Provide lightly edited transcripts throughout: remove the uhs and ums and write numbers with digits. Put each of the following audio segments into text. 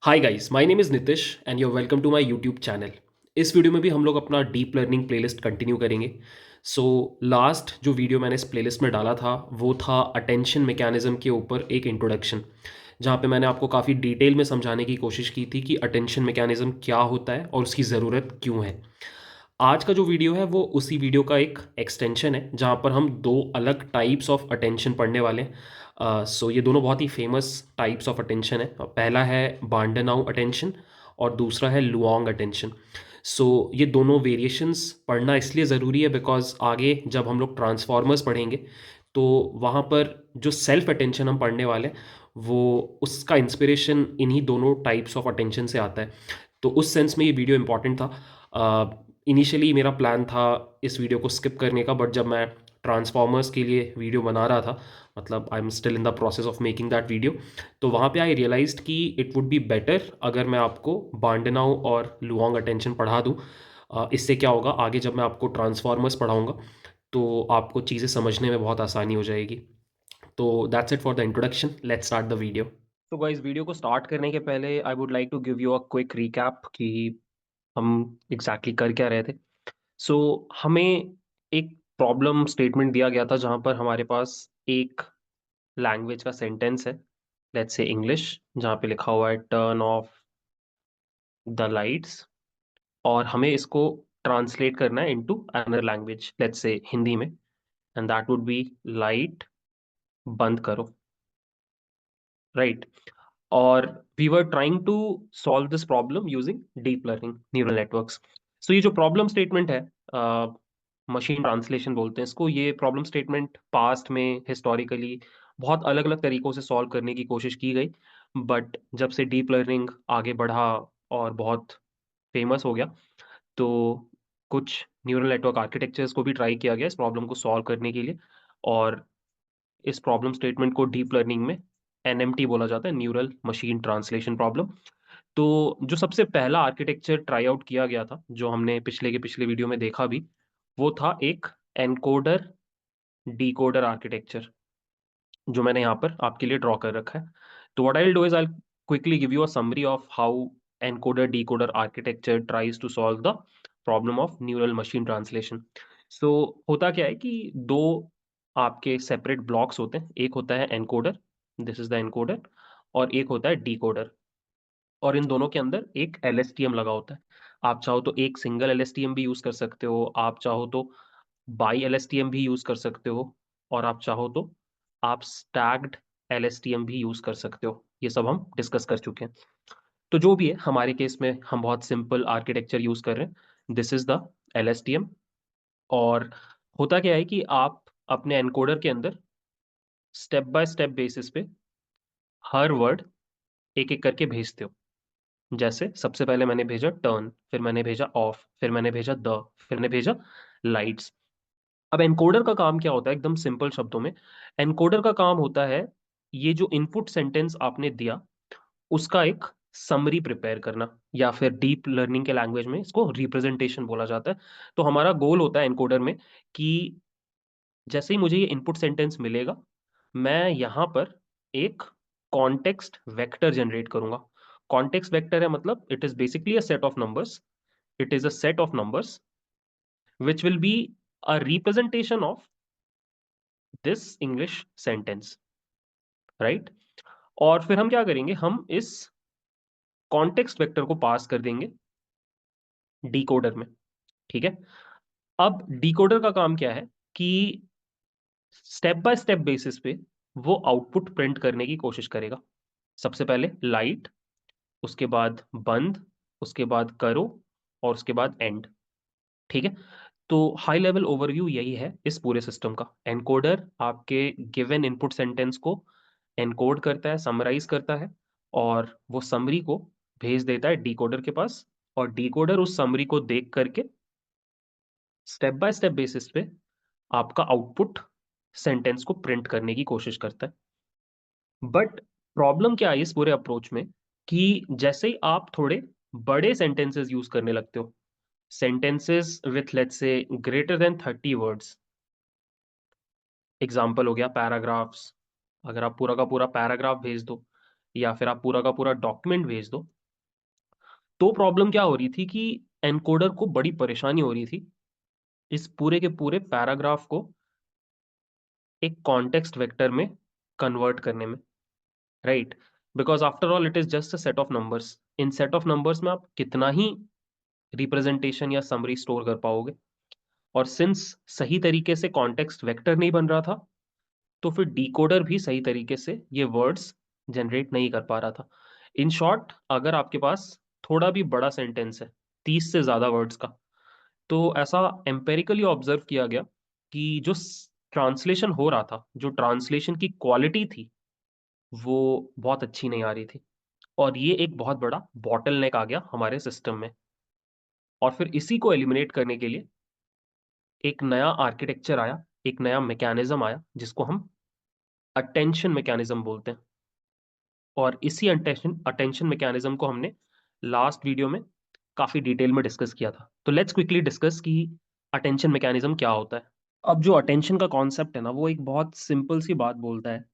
Hi guys, my name is Nitish and you are welcome to my YouTube channel. इस video में भी हम लोग अपना डीप लर्निंग प्लेलिस्ट कंटिन्यू करेंगे। सो लास्ट जो वीडियो मैंने इस प्लेलिस्ट में डाला था वो था अटेंशन मैकेनिज्म के ऊपर एक इंट्रोडक्शन, जहाँ पे मैंने आपको काफ़ी डिटेल में समझाने की कोशिश की थी कि अटेंशन मैकेनिज्म क्या होता है और उसकी ज़रूरत क्यों है। आज का जो वीडियो है वो उसी वीडियो का एक एक्सटेंशन है, जहाँ पर हम दो अलग टाइप्स ऑफ अटेंशन पढ़ने वाले हैं। सो ये दोनों बहुत ही फेमस टाइप्स ऑफ अटेंशन है। पहला है बांडनाउ अटेंशन और दूसरा है लुओंग अटेंशन। सो ये दोनों वेरिएशंस पढ़ना इसलिए ज़रूरी है बिकॉज आगे जब हम लोग ट्रांसफॉर्मर्स पढ़ेंगे तो वहाँ पर जो सेल्फ अटेंशन हम पढ़ने वाले हैं वो उसका इंस्पिरेशन इन्हीं दोनों टाइप्स ऑफ अटेंशन से आता है। तो उस सेंस में ये वीडियो इंपॉर्टेंट था। इनिशियली मेरा प्लान था इस वीडियो को स्किप करने का, बट जब मैं ट्रांसफॉर्मर्स के लिए वीडियो बना रहा था, मतलब I am still in the process of making that video, तो वहाँ पे आई रियलाइज्ड कि इट वुड बी बेटर अगर मैं आपको बांडनाउ और लुओंग अटेंशन पढ़ा दूँ। इससे क्या होगा, आगे जब मैं आपको ट्रांसफॉर्मर्स पढ़ाऊँगा तो आपको चीज़ें समझने में बहुत आसानी हो जाएगी। तो that's it for the introduction, let's start the video. तो गाइस, वीडियो को स्टार्ट करने के पहले I would like to give you a quick recap कि हम एग्जैक्टली कर क्या रहे थे। सो हमें एक प्रॉब्लम स्टेटमेंट दिया गया था जहां पर हमारे पास एक लैंग्वेज का सेंटेंस है, लेट्स से इंग्लिश, जहां पे लिखा हुआ है टर्न ऑफ द लाइट्स, और हमें इसको ट्रांसलेट करना है into another language, let's say Hindi में, and that would be light बंद करो, राइट। और we were trying to solve this problem using deep learning neural networks. So ये जो प्रॉब्लम स्टेटमेंट है, मशीन ट्रांसलेशन बोलते हैं इसको, ये प्रॉब्लम स्टेटमेंट पास्ट में हिस्टोरिकली बहुत अलग अलग तरीकों से सॉल्व करने की कोशिश की गई, बट जब से डीप लर्निंग आगे बढ़ा और बहुत फेमस हो गया, तो कुछ न्यूरल नेटवर्क आर्किटेक्चर्स को भी ट्राई किया गया इस प्रॉब्लम को सॉल्व करने के लिए, और इस प्रॉब्लम स्टेटमेंट को डीप लर्निंग में एनएमटी बोला जाता है, न्यूरल मशीन ट्रांसलेशन प्रॉब्लम। तो जो सबसे पहला आर्किटेक्चर ट्राई आउट किया गया था, जो हमने पिछले के पिछले वीडियो में देखा भी, वो था एक एनकोडर डिकोडर आर्किटेक्चर, जो मैंने यहाँ पर आपके लिए ड्रॉ कर रखा है। तो what I will do is I quickly give you a summary of how encoder decoder architecture tries to solve the problem of neural machine translation. So होता क्या है कि दो आपके सेपरेट ब्लॉक्स होते हैं, एक होता है encoder, this is the encoder, और एक होता है डिकोडर, और इन दोनों के अंदर एक एलएसटीएम लगा होता है। आप चाहो तो एक सिंगल एलएसटीएम भी यूज कर सकते हो, आप चाहो तो बाई एलएसटीएम भी यूज कर सकते हो, और आप चाहो तो आप स्टैग्ड एलएसटीएम भी यूज कर सकते हो। ये सब हम डिस्कस कर चुके हैं। तो जो भी है, हमारे केस में हम बहुत सिंपल आर्किटेक्चर यूज कर रहे हैं, दिस इज द एलएसटीएम। और होता क्या है कि आप अपने एनकोडर के अंदर स्टेप बाय स्टेप बेसिस पे हर वर्ड एक एक करके भेजते हो। जैसे सबसे पहले मैंने भेजा टर्न, फिर मैंने भेजा ऑफ, फिर मैंने भेजा द, फिर मैंने भेजा लाइट्स। अब एनकोडर का काम क्या होता है, एकदम सिंपल शब्दों में, एनकोडर का काम होता है ये जो इनपुट सेंटेंस आपने दिया उसका एक समरी प्रिपेयर करना, या फिर डीप लर्निंग के लैंग्वेज में इसको रिप्रेजेंटेशन बोला जाता है। तो हमारा गोल होता है एनकोडर में कि जैसे ही मुझे ये इनपुट सेंटेंस मिलेगा, मैं यहाँ पर एक कॉन्टेक्स्ट वेक्टर जनरेट करूंगा। कॉन्टेक्स्ट वेक्टर है मतलब it is basically a set of numbers, it is a set of numbers which will be a representation of this English sentence, right? और फिर हम क्या करेंगे, हम इस कॉन्टेक्स्ट वेक्टर को पास कर देंगे डिकोडर में, ठीक है। अब डिकोडर का काम क्या है कि स्टेप बाय स्टेप बेसिस पे वो आउटपुट प्रिंट करने की कोशिश करेगा। सबसे पहले लाइट, उसके बाद बंद, उसके बाद करो, और उसके बाद एंड, ठीक है। तो हाई लेवल ओवरव्यू यही है इस पूरे सिस्टम का। एनकोडर आपके गिवन इनपुट सेंटेंस को एनकोड करता है, समराइज करता है, और वो समरी को भेज देता है डिकोडर के पास, और डिकोडर उस समरी को देख करके स्टेप बाय स्टेप बेसिस पे आपका आउटपुट सेंटेंस को प्रिंट करने की कोशिश करता है। बट प्रॉब्लम क्या है इस पूरे अप्रोच में कि जैसे ही आप थोड़े बड़े सेंटेंसेस यूज करने लगते हो, sentences with let's say greater than 30 words, example हो गया पैराग्राफ्स, अगर आप पूरा का पूरा पैराग्राफ भेज दो, या फिर आप पूरा का पूरा डॉक्यूमेंट भेज दो। तो प्रॉब्लम क्या हो रही थी कि एनकोडर को बड़ी परेशानी हो रही थी इस पूरे के पूरे पैराग्राफ को एक कॉन्टेक्स्ट वेक्टर में कन्वर्ट करने में, right? Because after all it is just a set of numbers. In set of numbers में आप कितना ही रिप्रेजेंटेशन या समरी स्टोर कर पाओगे? और सिंस सही तरीके से कॉन्टेक्स्ट वेक्टर नहीं बन रहा था, तो फिर डिकोडर भी सही तरीके से ये वर्ड्स जनरेट नहीं कर पा रहा था। इन शॉर्ट, अगर आपके पास थोड़ा भी बड़ा सेंटेंस है, 30 से ज्यादा वर्ड्स का, तो ऐसा एम्पेरिकली ऑब्जर्व किया गया कि जो ट्रांसलेशन हो रहा था, जो ट्रांसलेशन की क्वालिटी थी, वो बहुत अच्छी नहीं आ रही थी। और ये एक बहुत बड़ा बॉटलनेक आ गया हमारे सिस्टम में। और फिर इसी को एलिमिनेट करने के लिए एक नया आर्किटेक्चर आया, एक नया मैकेनिज्म आया, जिसको हम अटेंशन मैकेनिज्म बोलते हैं। और इसी अटेंशन अटेंशन मैकेनिज्म को हमने लास्ट वीडियो में काफी डिटेल में डिस्कस किया था। तो लेट्स क्विकली डिस्कस कि अटेंशन मैकेनिज्म क्या होता है। अब जो अटेंशन का कॉन्सेप्ट है ना, वो एक बहुत सिंपल सी बात बोलता है।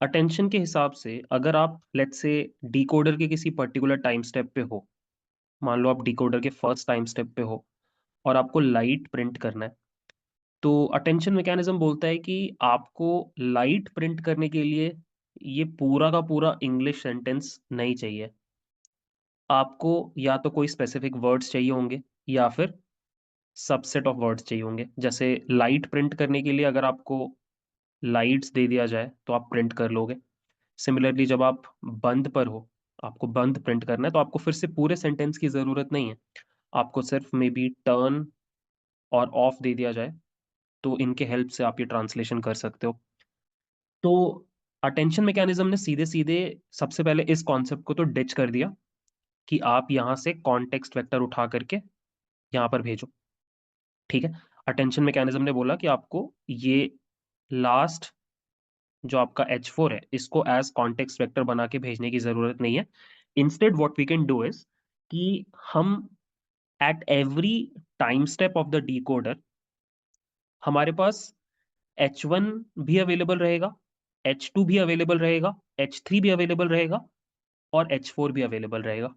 अटेंशन के हिसाब से, अगर आप लेट्स से डिकोडर के किसी पर्टिकुलर टाइम स्टेप पे हो, मान लो आप डिकोडर के फर्स्ट टाइम स्टेप पे हो और आपको लाइट प्रिंट करना है, तो अटेंशन मैकेनिज्म बोलता है कि आपको लाइट प्रिंट करने के लिए ये पूरा का पूरा इंग्लिश सेंटेंस नहीं चाहिए। आपको या तो कोई स्पेसिफिक वर्ड्स चाहिए होंगे, या फिर सबसेट ऑफ वर्ड्स चाहिए होंगे। जैसे लाइट प्रिंट करने के लिए अगर आपको लाइट्स दे दिया जाए तो आप प्रिंट कर लोगे। सिमिलरली जब आप बंद पर हो, आपको बंद प्रिंट करना है, तो आपको फिर से पूरे सेंटेंस की जरूरत नहीं है। आपको सिर्फ मे बी टर्न और ऑफ दे दिया जाए, तो इनके हेल्प से आप ये ट्रांसलेशन कर सकते हो। तो अटेंशन मैकेनिज्म ने सीधे सीधे सबसे पहले इस कॉन्सेप्ट को तो डिच कर दिया कि आप यहाँ से कॉन्टेक्स्ट वेक्टर उठा करके यहाँ पर भेजो। ठीक है, अटेंशन मैकेनिज्म ने बोला कि आपको ये लास्ट जो आपका H4 है, इसको एज कॉन्टेक्स्ट वेक्टर बना के भेजने की जरूरत नहीं है। Instead what we can do is कि हम at every time step of the decoder हमारे पास H1 भी अवेलेबल रहेगा, H2 भी अवेलेबल रहेगा, H3 भी अवेलेबल रहेगा, और H4 भी अवेलेबल रहेगा।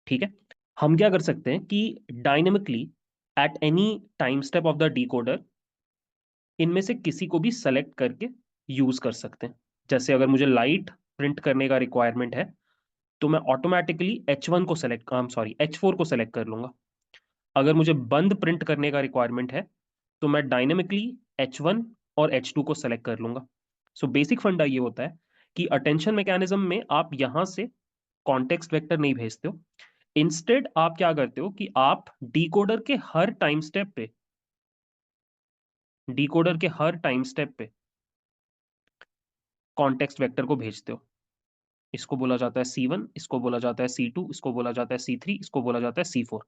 ठीक है, हम क्या कर सकते हैं कि dynamically at any time step of the decoder इनमें से किसी को भी सेलेक्ट करके यूज कर सकते हैं। जैसे अगर मुझे लाइट प्रिंट करने का रिक्वायरमेंट है, तो मैं ऑटोमेटिकली H1 को सेलेक्ट सॉरी H4 को सेलेक्ट कर लूंगा। अगर मुझे बंद प्रिंट करने का रिक्वायरमेंट है, तो मैं डायनेमिकली H1 और H2 को सेलेक्ट कर लूंगा। सो बेसिक फंडा ये होता है कि अटेंशन मैकेनिज्म में आप यहां से कॉन्टेक्स्ट वेक्टर नहीं भेजते हो। इंस्टेड आप क्या करते हो कि आप डिकोडर के हर टाइम स्टेप पे, डिकोडर के हर टाइम स्टेप पे कॉन्टेक्स्ट वेक्टर को भेजते हो। इसको बोला जाता है C1, इसको बोला जाता है C2, इसको बोला जाता है C3, इसको बोला जाता है C4।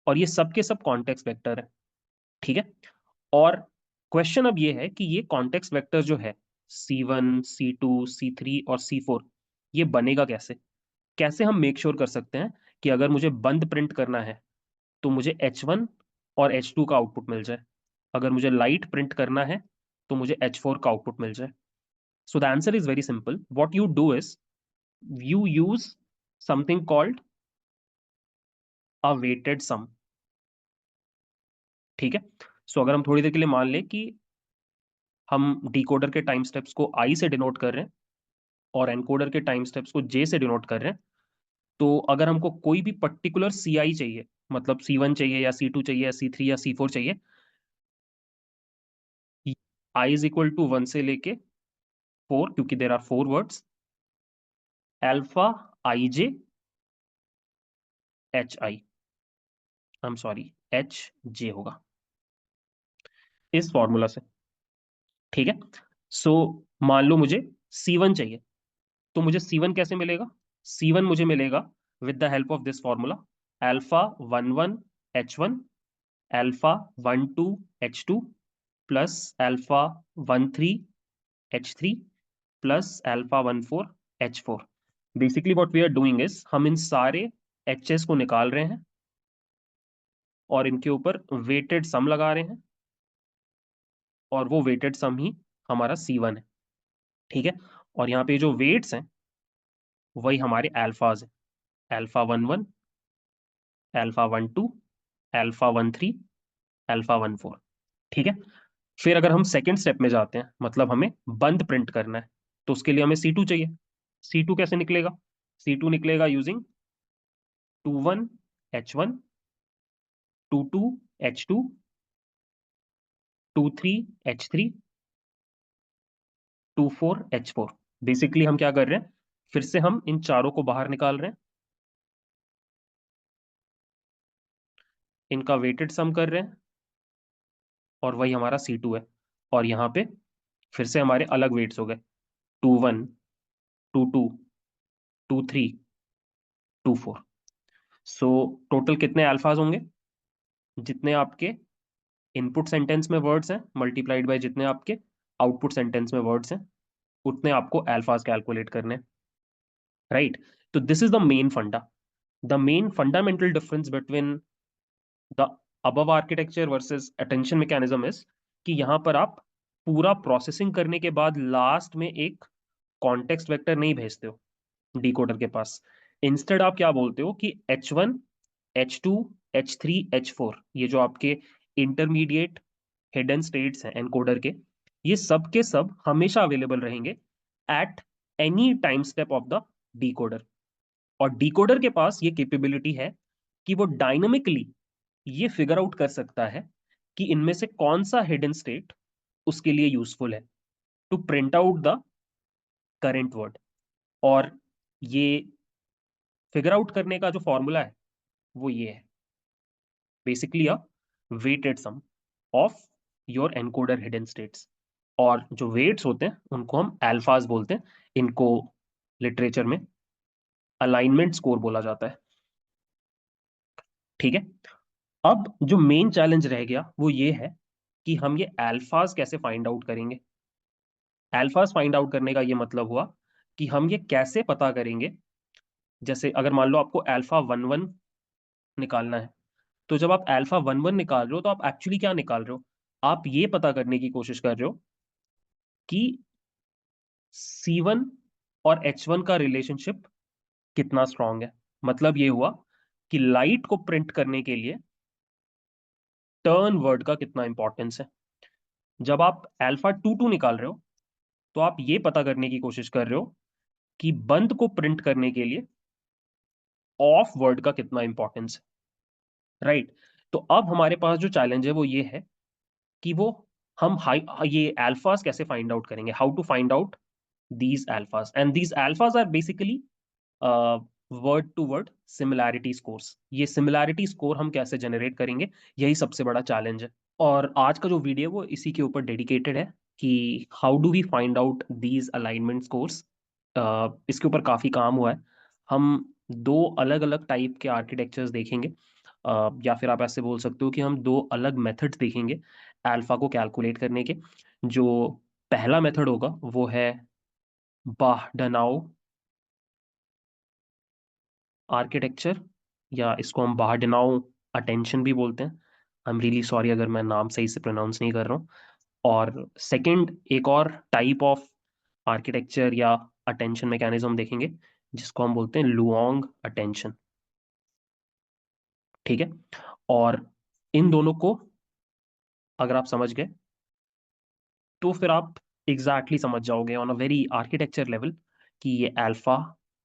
और ये सब के सब कॉन्टेक्स्ट वेक्टर है। ठीक है, और क्वेश्चन अब ये है कि ये कॉन्टेक्स्ट वेक्टर जो है C1, C2, C3 और C4, ये बनेगा कैसे? कैसे हम मेक श्योर कर सकते हैं कि अगर मुझे बंद प्रिंट करना है, तो मुझे H1 और H2 का आउटपुट मिल जाए, अगर मुझे लाइट प्रिंट करना है तो मुझे H4 का आउटपुट मिल जाए? So the answer is very simple. What you do is you use something called a weighted sum। ठीक है, सो अगर हम थोड़ी देर के लिए मान लें कि हम डिकोडर के टाइम स्टेप्स को I से डिनोट कर रहे हैं और एनकोडर के टाइम स्टेप्स को J से डिनोट कर रहे हैं, तो अगर हमको कोई भी पर्टिकुलर CI चाहिए, मतलब C1 चाहिए या C2 चाहिए या C3 या C4 चाहिए, I इज इक्वल टू 1 से लेके 4, क्योंकि there are 4 words, alpha IJ HI, I am sorry HJ होगा इस फॉर्मूला से। ठीक है, सो मान लो मुझे C1 चाहिए, तो मुझे C1 कैसे मिलेगा? C1 मुझे मिलेगा with the help of this formula, alpha 11 H1, alpha 12 H2, plus alpha 13 H3, plus alpha 14 H4। Basically what we are doing is हम इन सारे एचएस को निकाल रहे हैं और इनके ऊपर वेटेड सम लगा रहे हैं, और वो वेटेड सम ही हमारा C1 है। ठीक है, और यहाँ पे जो वेट्स हैं वही हमारे अल्फाज है, अल्फा 1 1, अल्फा 1 2, अल्फा 1 3, अल्फा 1 4। ठीक है। फिर अगर हम सेकंड स्टेप में जाते हैं, मतलब हमें बंद प्रिंट करना है, तो उसके लिए हमें C2 चाहिए। C2 कैसे निकलेगा? C2 निकलेगा using 21H1, 22H2, 23H3, 24H4। Basically हम क्या कर रहे हैं, फिर से हम इन चारों को बाहर निकाल रहे हैं, इनका वेटेड सम कर रहे हैं, और वही हमारा C2 है। और यहाँ पे फिर से हमारे अलग वेट्स हो गए, 21, 22, 23, 24। सो टोटल कितने अल्फाज होंगे? जितने आपके इनपुट सेंटेंस में वर्ड्स हैं मल्टीप्लाइड बाय जितने आपके आउटपुट सेंटेंस में वर्ड्स हैं, उतने आपको अल्फाज कैलकुलेट करने हैं। राइट? तो दिस इज द मेन फंडा, the main fundamental difference between the above architecture versus attention mechanism is कि यहां पर आप पूरा प्रोसेसिंग करने के बाद लास्ट में एक कॉन्टेक्स्ट वेक्टर नहीं भेजते हो डिकोडर के पास। इंस्टेड आप क्या बोलते हो कि H1, H2, H3, H4, ये जो आपके इंटरमीडिएट हिडन स्टेट्स हैं एनकोडर के, ये सब के सब हमेशा अवेलेबल रहेंगे at any time step of the decoder. और डिकोडर के पास ये कैपेबिलिटी है कि वो डायनामिकली ये फिगर आउट कर सकता है कि इनमें से कौन सा हिडन स्टेट उसके लिए यूजफुल है to print out the current word. और ये फिगर आउट करने का जो फॉर्मूला है वो ये है, basically a weighted sum of your encoder hidden states. और जो वेट्स होते हैं उनको हम अल्फाज बोलते हैं, इनको लिटरेचर में अलाइनमेंट स्कोर बोला जाता है। ठीक है। अब जो मेन चैलेंज रह गया वो ये है कि हम ये अल्फाज कैसे फाइंड आउट करेंगे। अल्फाज फाइंड आउट करने का ये मतलब हुआ कि हम ये कैसे पता करेंगे, जैसे अगर मान लो आपको अल्फा 1 1 निकालना है, तो जब आप अल्फा 1 1 निकाल रहे हो तो आप एक्चुअली क्या निकाल रहे हो? आप ये पता करने की कोशिश कर रहे हो कि C1 और H1 का रिलेशनशिप कितना स्ट्रांग है। मतलब ये हुआ कि लाइट को प्रिंट करने के लिए टर्न वर्ड का कितना इंपॉर्टेंस है। जब आप अल्फा 2 2 निकाल रहे हो तो आप ये पता करने की कोशिश कर रहे हो कि बंद को प्रिंट करने के लिए ऑफ वर्ड का कितना इंपॉर्टेंस है। राइट? तो अब हमारे पास जो चैलेंज है वो ये है कि वो हम हाई ये अल्फास कैसे फाइंड आउट करेंगे, how to find out these alphas, and these alphas are basically word to word similarity scores. ये सिमिलैरिटी स्कोर हम कैसे जनरेट करेंगे, यही सबसे बड़ा चैलेंज है। और आज का जो वीडियो है वो इसी के ऊपर डेडिकेटेड है कि how do we find out these alignment scores. इसके ऊपर काफ़ी काम हुआ है। हम दो अलग अलग टाइप के आर्किटेक्चर्स देखेंगे, या फिर आप ऐसे बोल सकते हो कि हम दो अलग मेथड्स देखेंगे अल्फा को कैलकुलेट करने के। जो पहला मेथड होगा वो है बाहडनाओ आर्किटेक्चर, या इसको हम बाहडनाओ अटेंशन भी बोलते हैं। आई एम रियली सॉरी अगर मैं नाम सही से प्रोनाउंस नहीं कर रहा हूँ। और सेकंड एक और टाइप ऑफ आर्किटेक्चर या अटेंशन मैकेनिज्म देखेंगे जिसको हम बोलते हैं लुओंग अटेंशन। ठीक है। और इन दोनों को अगर आप समझ गए तो फिर आप एग्जैक्टली exactly समझ जाओगे on a very architecture level कि ये अल्फा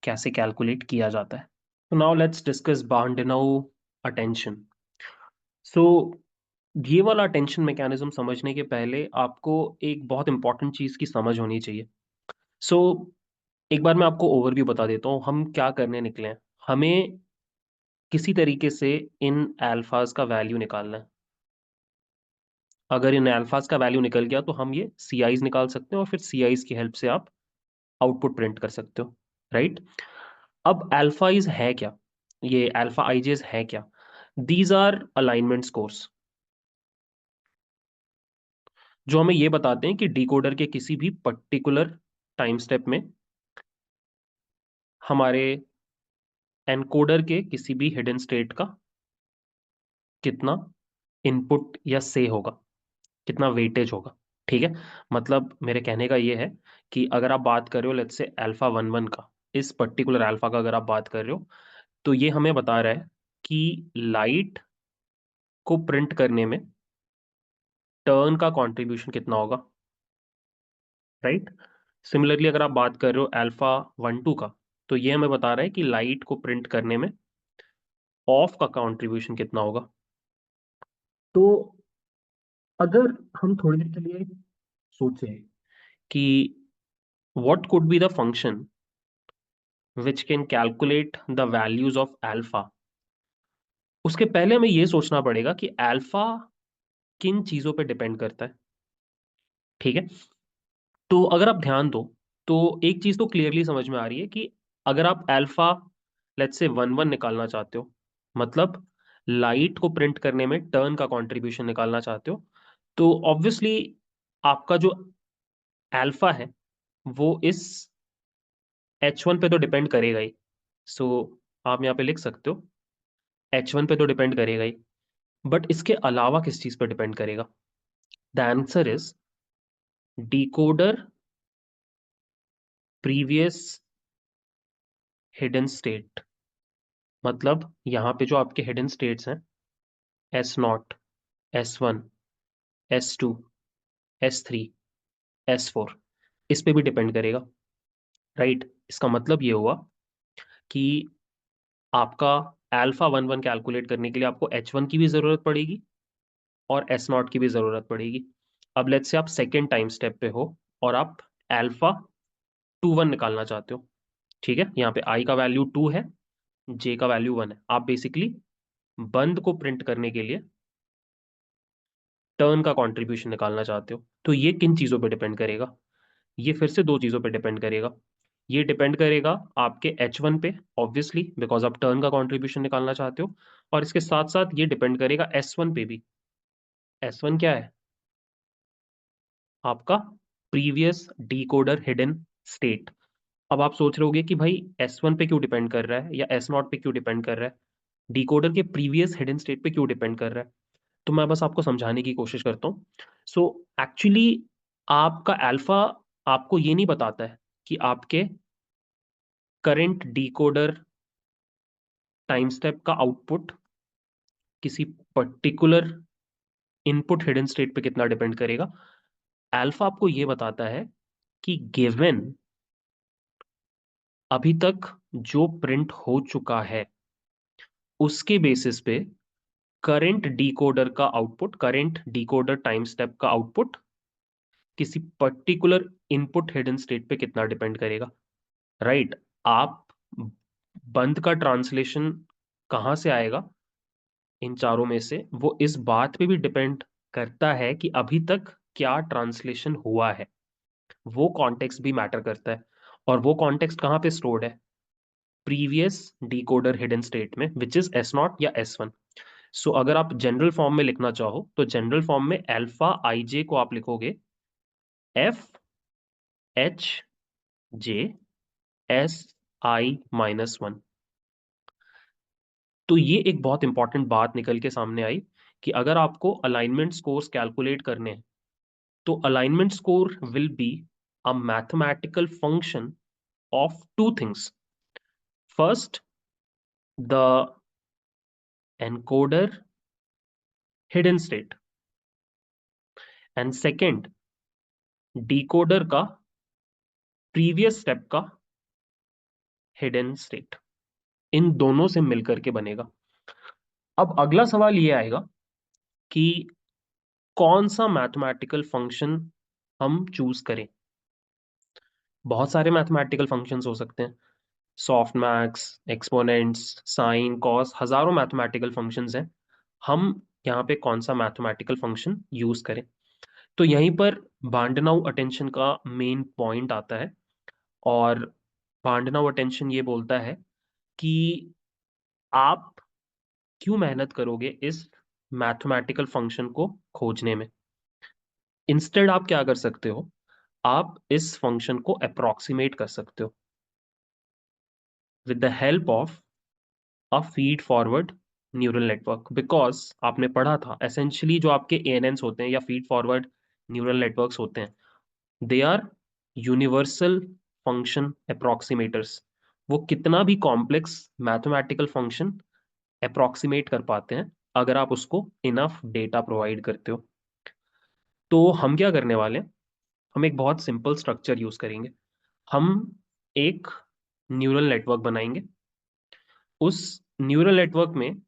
कैसे कैलकुलेट किया जाता है। तो नाउ लेट्स डिस्कस बार्नडेनाउ अटेंशन। सो ये वाला अटेंशन मैकेनिज्म समझने के पहले आपको एक बहुत इंपॉर्टेंट चीज की समझ होनी चाहिए। सो एक बार मैं आपको ओवरव्यू बता देता हूँ हम क्या करने निकले हैं। हमें किसी तरीके से इन अल्फाज का वैल्यू निकालना है। अगर इन अल्फाज का वैल्यू निकल गया तो हम ये सी आईज निकाल सकते हैं, और फिर सी आईज की हेल्प से आप आउटपुट प्रिंट कर सकते हो। राइट? अब अल्फाइज है क्या, ये अल्फा आईजेस है क्या? दीज आर अलाइनमेंट स्कोर्स जो हमें ये बताते हैं कि डिकोडर के किसी भी पर्टिकुलर टाइम स्टेप में हमारे एनकोडर के किसी भी हिडन स्टेट का कितना इनपुट या से होगा, कितना वेटेज होगा। ठीक है। मतलब मेरे कहने का ये है कि अगर आप बात कर रहे हो लेट्स से अल्फा 1 1 का, इस पर्टिकुलर अल्फा का अगर आप बात कर रहे हो, तो ये हमें बता रहा है कि लाइट को प्रिंट करने में टर्न का कंट्रीब्यूशन कितना होगा, राइट। सिमिलरली अगर आप बात कर रहे हो अल्फा 1 2 का, तो ये हमें बता रहा है कि लाइट को प्रिंट करने में ऑफ का कंट्रीब्यूशन कितना होगा। तो अगर हम थोड़ी देर के लिए सोचें कि what could be the function which can calculate the values of alpha, उसके पहले हमें ये सोचना पड़ेगा कि अल्फा किन चीजों पे डिपेंड करता है, ठीक है। तो अगर आप ध्यान दो, तो एक चीज तो क्लियरली समझ में आ रही है कि अगर आप अल्फा लेट्स से 1 1 निकालना चाहते हो, मतलब लाइट को प्रिंट करने में टर्न का कंट्रीब्यूशन निकालना चाहते हो, तो ऑब्वियसली आपका जो अल्फा है वो इस H1 पे तो डिपेंड करेगा ही। सो आप यहाँ पे लिख सकते हो H1 पे तो डिपेंड करेगा ही, बट इसके अलावा किस चीज पे डिपेंड करेगा? The answer is decoder previous hidden state. मतलब यहाँ पे जो आपके हिडन स्टेट्स हैं S0, S1, S2, S3, S4, इस पे भी डिपेंड करेगा, राइट। इसका मतलब ये हुआ कि आपका अल्फा 1 1 कैलकुलेट करने के लिए आपको H1 की भी जरूरत पड़ेगी और S0 की भी जरूरत पड़ेगी। अब लेट्स से आप सेकेंड टाइम स्टेप पे हो और आप अल्फा 2 1 निकालना चाहते हो, ठीक है। यहाँ पे I का वैल्यू 2 है, J का वैल्यू 1 है। आप बेसिकली बंद को प्रिंट करने के लिए टर्न का कंट्रीब्यूशन निकालना चाहते हो, तो ये किन चीजों पे डिपेंड करेगा? ये फिर से दो चीजों पे डिपेंड करेगा। ये डिपेंड करेगा आपके H1 पे, ऑब्वियसली बिकॉज आप टर्न का कंट्रीब्यूशन निकालना चाहते हो, और इसके साथ साथ ये डिपेंड करेगा S1 पे भी। S1 क्या है? आपका प्रीवियस डिकोडर हिडन स्टेट। अब आप सोच रहे होगे कि भाई S1 पे क्यों डिपेंड कर रहा है या S0 पे क्यों डिपेंड कर रहा है, डिकोडर के प्रीवियस हिडन स्टेट पे क्यों डिपेंड कर रहा है? तो मैं बस आपको समझाने की कोशिश करता हूँ। सो एक्चुअली आपका अल्फा आपको ये नहीं बताता है कि आपके करंट डिकोडर टाइम स्टेप का आउटपुट किसी पर्टिकुलर इनपुट हिडन स्टेट पे कितना डिपेंड करेगा। अल्फा आपको ये बताता है कि गिवन अभी तक जो प्रिंट हो चुका है उसके बेसिस पे करंट डिकोडर का output, current decoder time step का आउटपुट किसी पर्टिकुलर इनपुट हिडन स्टेट पे कितना डिपेंड करेगा, राइट। आप बंद का ट्रांसलेशन कहां से आएगा इन चारों में से, वो इस बात पे भी डिपेंड करता है कि अभी तक क्या ट्रांसलेशन हुआ है। वो कॉन्टेक्स्ट भी मैटर करता है, और वो कॉन्टेक्स्ट कहाँ पे स्टोर्ड है? प्रीवियस डिकोडर हिडन स्टेट में, विच इज S0 या S1। सो अगर आप जनरल फॉर्म में लिखना चाहो तो जनरल फॉर्म में अल्फा आई जे को आप लिखोगे FHJ SI-1। तो ये एक बहुत इंपॉर्टेंट बात निकल के सामने आई कि अगर आपको अलाइनमेंट स्कोर्स कैलकुलेट करने हैं, तो alignment score will be a mathematical function of two things. First, the encoder hidden state, and second decoder का प्रीवियस स्टेप का हिडन स्टेट। इन दोनों से मिलकर के बनेगा। अब अगला सवाल ये आएगा कि कौन सा मैथमेटिकल फंक्शन हम चूज करें। बहुत सारे मैथमेटिकल फंक्शंस हो सकते हैं, softmax, exponents, sine, cos, हजारों मैथमेटिकल फंक्शंस हैं। हम यहाँ पे कौन सा मैथमेटिकल फंक्शन यूज करें? तो यहीं पर बांडनाउ अटेंशन का मेन पॉइंट आता है, और बांडनाउ अटेंशन ये बोलता है कि आप क्यों मेहनत करोगे इस मैथमेटिकल फंक्शन को खोजने में। इंस्टेड आप क्या कर सकते हो, आप इस फंक्शन को अप्रोक्सीमेट कर सकते हो with the help of a feed forward neural network. Because आपने पढ़ा था एसेंशियली जो आपके ANNs होते हैं या फीड फॉरवर्ड न्यूरल नेटवर्क्स होते हैं, दे आर यूनिवर्सल फंक्शन अप्रोक्सीमेटर्स। वो कितना भी कॉम्प्लेक्स मैथमेटिकल फंक्शन अप्रोक्सीमेट कर पाते हैं अगर आप उसको इनफ डेटा प्रोवाइड करते हो। तो हम क्या करने वाले हैं, हम एक बहुत सिंपल स्ट्रक्चर यूज करेंगे। हम एक न्यूरल नेटवर्क बनाएंगे। उस न्यूरल नेटवर्क में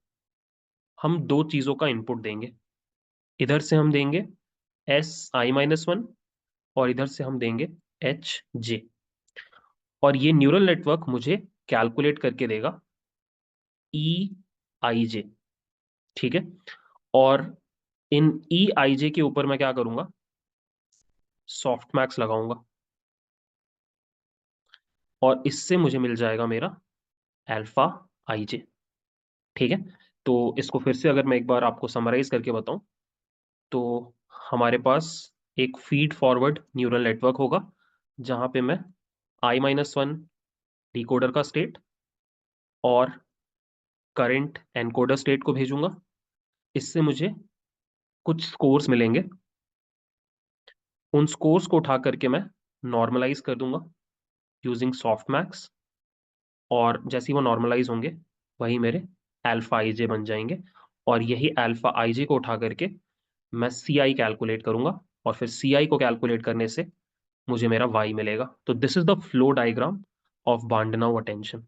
हम दो चीजों का इनपुट देंगे। इधर से हम देंगे Si-1 और इधर से हम देंगे Hj। और ये न्यूरल नेटवर्क मुझे कैलकुलेट करके देगा Eij। ठीक है। और इन Eij के ऊपर मैं क्या करूंगा, सॉफ्ट मैक्स लगाऊंगा और इससे मुझे मिल जाएगा मेरा अल्फा Ij। ठीक है। तो इसको फिर से अगर मैं एक बार आपको समराइज करके बताऊं, तो हमारे पास एक फीड फॉरवर्ड न्यूरल नेटवर्क होगा जहां पे मैं I-1 डिकोडर का स्टेट और करंट एनकोडर स्टेट को भेजूंगा। इससे मुझे कुछ स्कोर्स मिलेंगे। उन स्कोर्स को उठा करके मैं नॉर्मलाइज कर दूंगा यूजिंग सॉफ्ट मैक्स, और जैसे ही वो नॉर्मलाइज होंगे वही मेरे अल्फा आईजे बन जाएंगे। और यही अल्फा आईजे को उठा करके मैं सी आई कैलकुलेट करूंगा, और फिर सी आई को कैलकुलेट करने से मुझे मेरा वाई मिलेगा। तो this is the flow diagram of Bahdanau attention.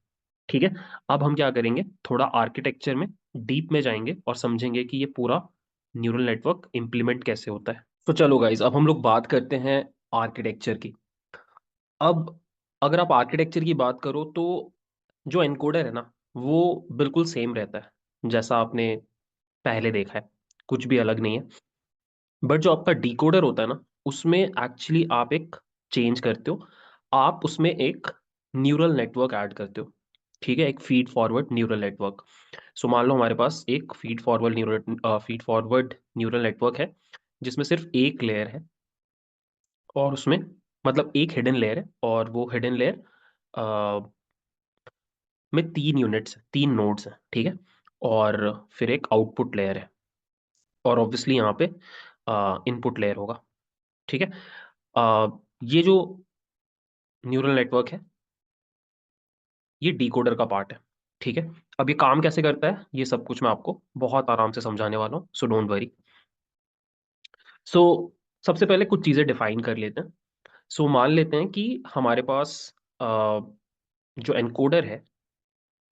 ठीक है। अब हम क्या करेंगे, थोड़ा आर्किटेक्चर में डीप में जाएंगे और समझेंगे कि ये पूरा न्यूरल नेटवर्क इंप्लीमेंट कैसे होता है। तो चलो गाइज, अब हम लोग बात करते हैं आर्किटेक्चर की। अब अगर आप आर्किटेक्चर की बात करो तो जो एनकोडर है ना, वो बिल्कुल सेम रहता है जैसा आपने पहले देखा है, कुछ भी अलग नहीं है। बट जो आपका डिकोडर होता है ना, उसमें एक्चुअली आप एक चेंज करते हो। आप उसमें एक न्यूरल नेटवर्क ऐड करते हो। ठीक है, एक फीड फॉरवर्ड न्यूरल नेटवर्क। सो मान लो हमारे पास एक फीड फॉरवर्ड न्यूरल नेटवर्क है जिसमें सिर्फ एक लेयर है, और उसमें मतलब एक हिडन लेयर है, और वो हिडन लेयर में तीन यूनिट्स, तीन नोड्स हैं। ठीक है। और फिर एक आउटपुट लेयर है, और ऑब्वियसली यहाँ पे इनपुट लेयर होगा। ठीक है। ये जो न्यूरल नेटवर्क है, ये डिकोडर का पार्ट है। ठीक है। अब ये काम कैसे करता है, ये सब कुछ मैं आपको बहुत आराम से समझाने वाला हूँ, सो डोंट वरी। सो सबसे पहले कुछ चीजें डिफाइन कर लेते हैं। सो मान लेते हैं कि हमारे पास जो एनकोडर है,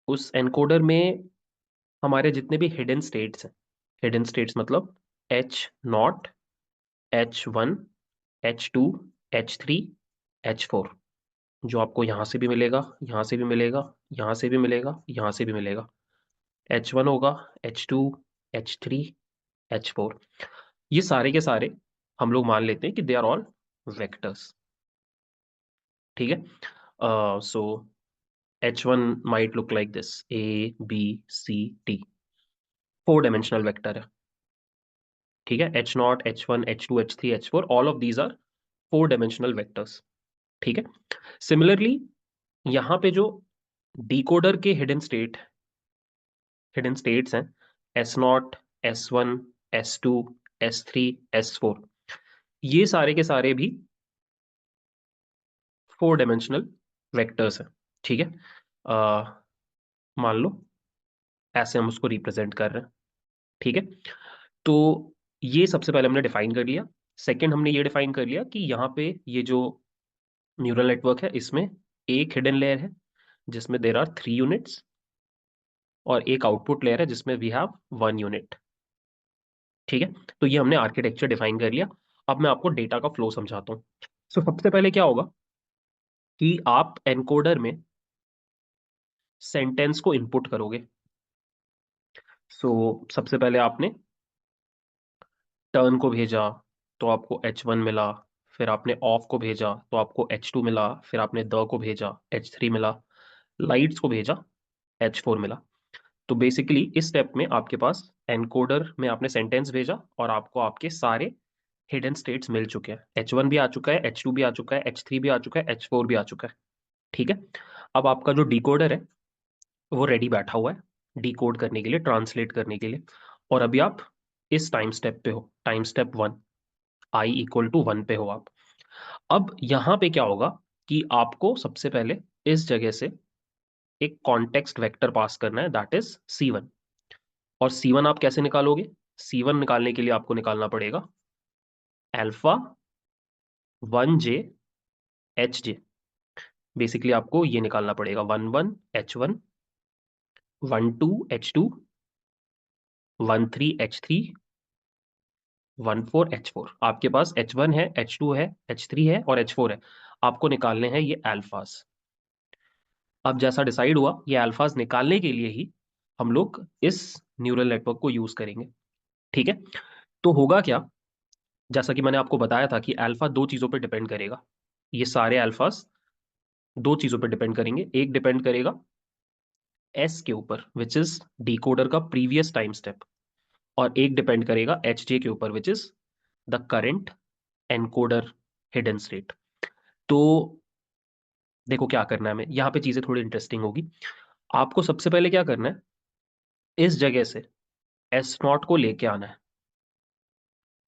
उस एनकोडर में हमारे जितने भी हिडन स्टेट्स हैं, हिडन स्टेट्स मतलब H0, H1, H2, H3, H4, जो आपको यहाँ से भी मिलेगा, यहाँ से भी मिलेगा, यहाँ से भी मिलेगा, यहाँ से भी मिलेगा। H1 होगा, H2, H3, H4। ये सारे के सारे हम लोग मान लेते हैं कि दे आर ऑल वेक्टर्स। ठीक है। So H1 might look like this, A B C D, 4 dimensional vector है। ठीक है। H0, H1, H2, H3, H4, all of these are 4 dimensional vectors. ठीक है। सिमिलरली यहाँ पे जो डिकोडर के हिडन स्टेट्स हैं, S0, S1, S2, S3, S4, ये सारे के सारे भी 4 डायमेंशनल वेक्टर्स हैं। ठीक है। मान लो ऐसे हम उसको रिप्रेजेंट कर रहे हैं। ठीक है। तो ये सबसे पहले हमने डिफाइन कर लिया। सेकंड हमने ये डिफाइन कर लिया कि यहाँ पे ये जो न्यूरल नेटवर्क है, इसमें एक हिडन लेयर है जिसमें देर आर 3 यूनिट्स, और एक आउटपुट लेयर है जिसमें वी हैव 1 यूनिट। ठीक है। तो ये हमने आर्किटेक्चर डिफाइन कर लिया। अब मैं आपको डेटा का फ्लो समझाता हूँ। सो सबसे पहले क्या होगा कि आप एनकोडर में सेंटेंस को इनपुट करोगे। सो सबसे पहले आपने टर्न को भेजा तो आपको H1 मिला, फिर आपने ऑफ को भेजा तो आपको H2 मिला, फिर आपने द को भेजा H3 मिला, लाइट्स को भेजा H4 मिला। तो बेसिकली इस स्टेप में आपके पास एनकोडर में आपने सेंटेंस भेजा और आपको आपके सारे हिडन स्टेट्स मिल चुके हैं। H1 भी आ चुका है, H2 भी आ चुका है, H3 भी आ चुका है, H4 भी आ चुका है। ठीक है। अब आपका जो डिकोडर है वो रेडी बैठा हुआ है डिकोड करने के लिए, ट्रांसलेट करने के लिए। और अभी आप इस टाइम स्टेप पे हो, टाइम स्टेप 1, I=1 पे हो आप। अब यहां पे क्या होगा कि आपको सबसे पहले इस जगह से एक कॉन्टेक्स्ट वेक्टर पास करना है, दैट इज C1। और C1 आप कैसे निकालोगे? C1 निकालने के लिए आपको निकालना पड़ेगा अल्फा 1J HJ। बेसिकली आपको ये निकालना पड़ेगा 11H1, 12H2, 13H3, 14H4। आपके पास H1 है, H2 है, H3 है और H4 है। आपको निकालने हैं ये अल्फाज। अब जैसा डिसाइड हुआ, ये अल्फाज निकालने के लिए ही हम लोग इस न्यूरल नेटवर्क को यूज करेंगे। ठीक है, तो होगा क्या, जैसा कि मैंने आपको बताया था कि अल्फा दो चीजों पर डिपेंड करेगा। ये सारे अल्फाज दो चीजों पर डिपेंड करेंगे। एक डिपेंड करेगा एस के ऊपर, विच इज डिकोडर का प्रीवियस टाइम स्टेप, और एक डिपेंड करेगा एच जे के ऊपर, which is the current encoder hidden state. तो देखो क्या करना है, हमें यहाँ पे चीजें थोड़ी इंटरेस्टिंग होगी। आपको सबसे पहले क्या करना है, इस जगह से एस नॉट को लेके आना है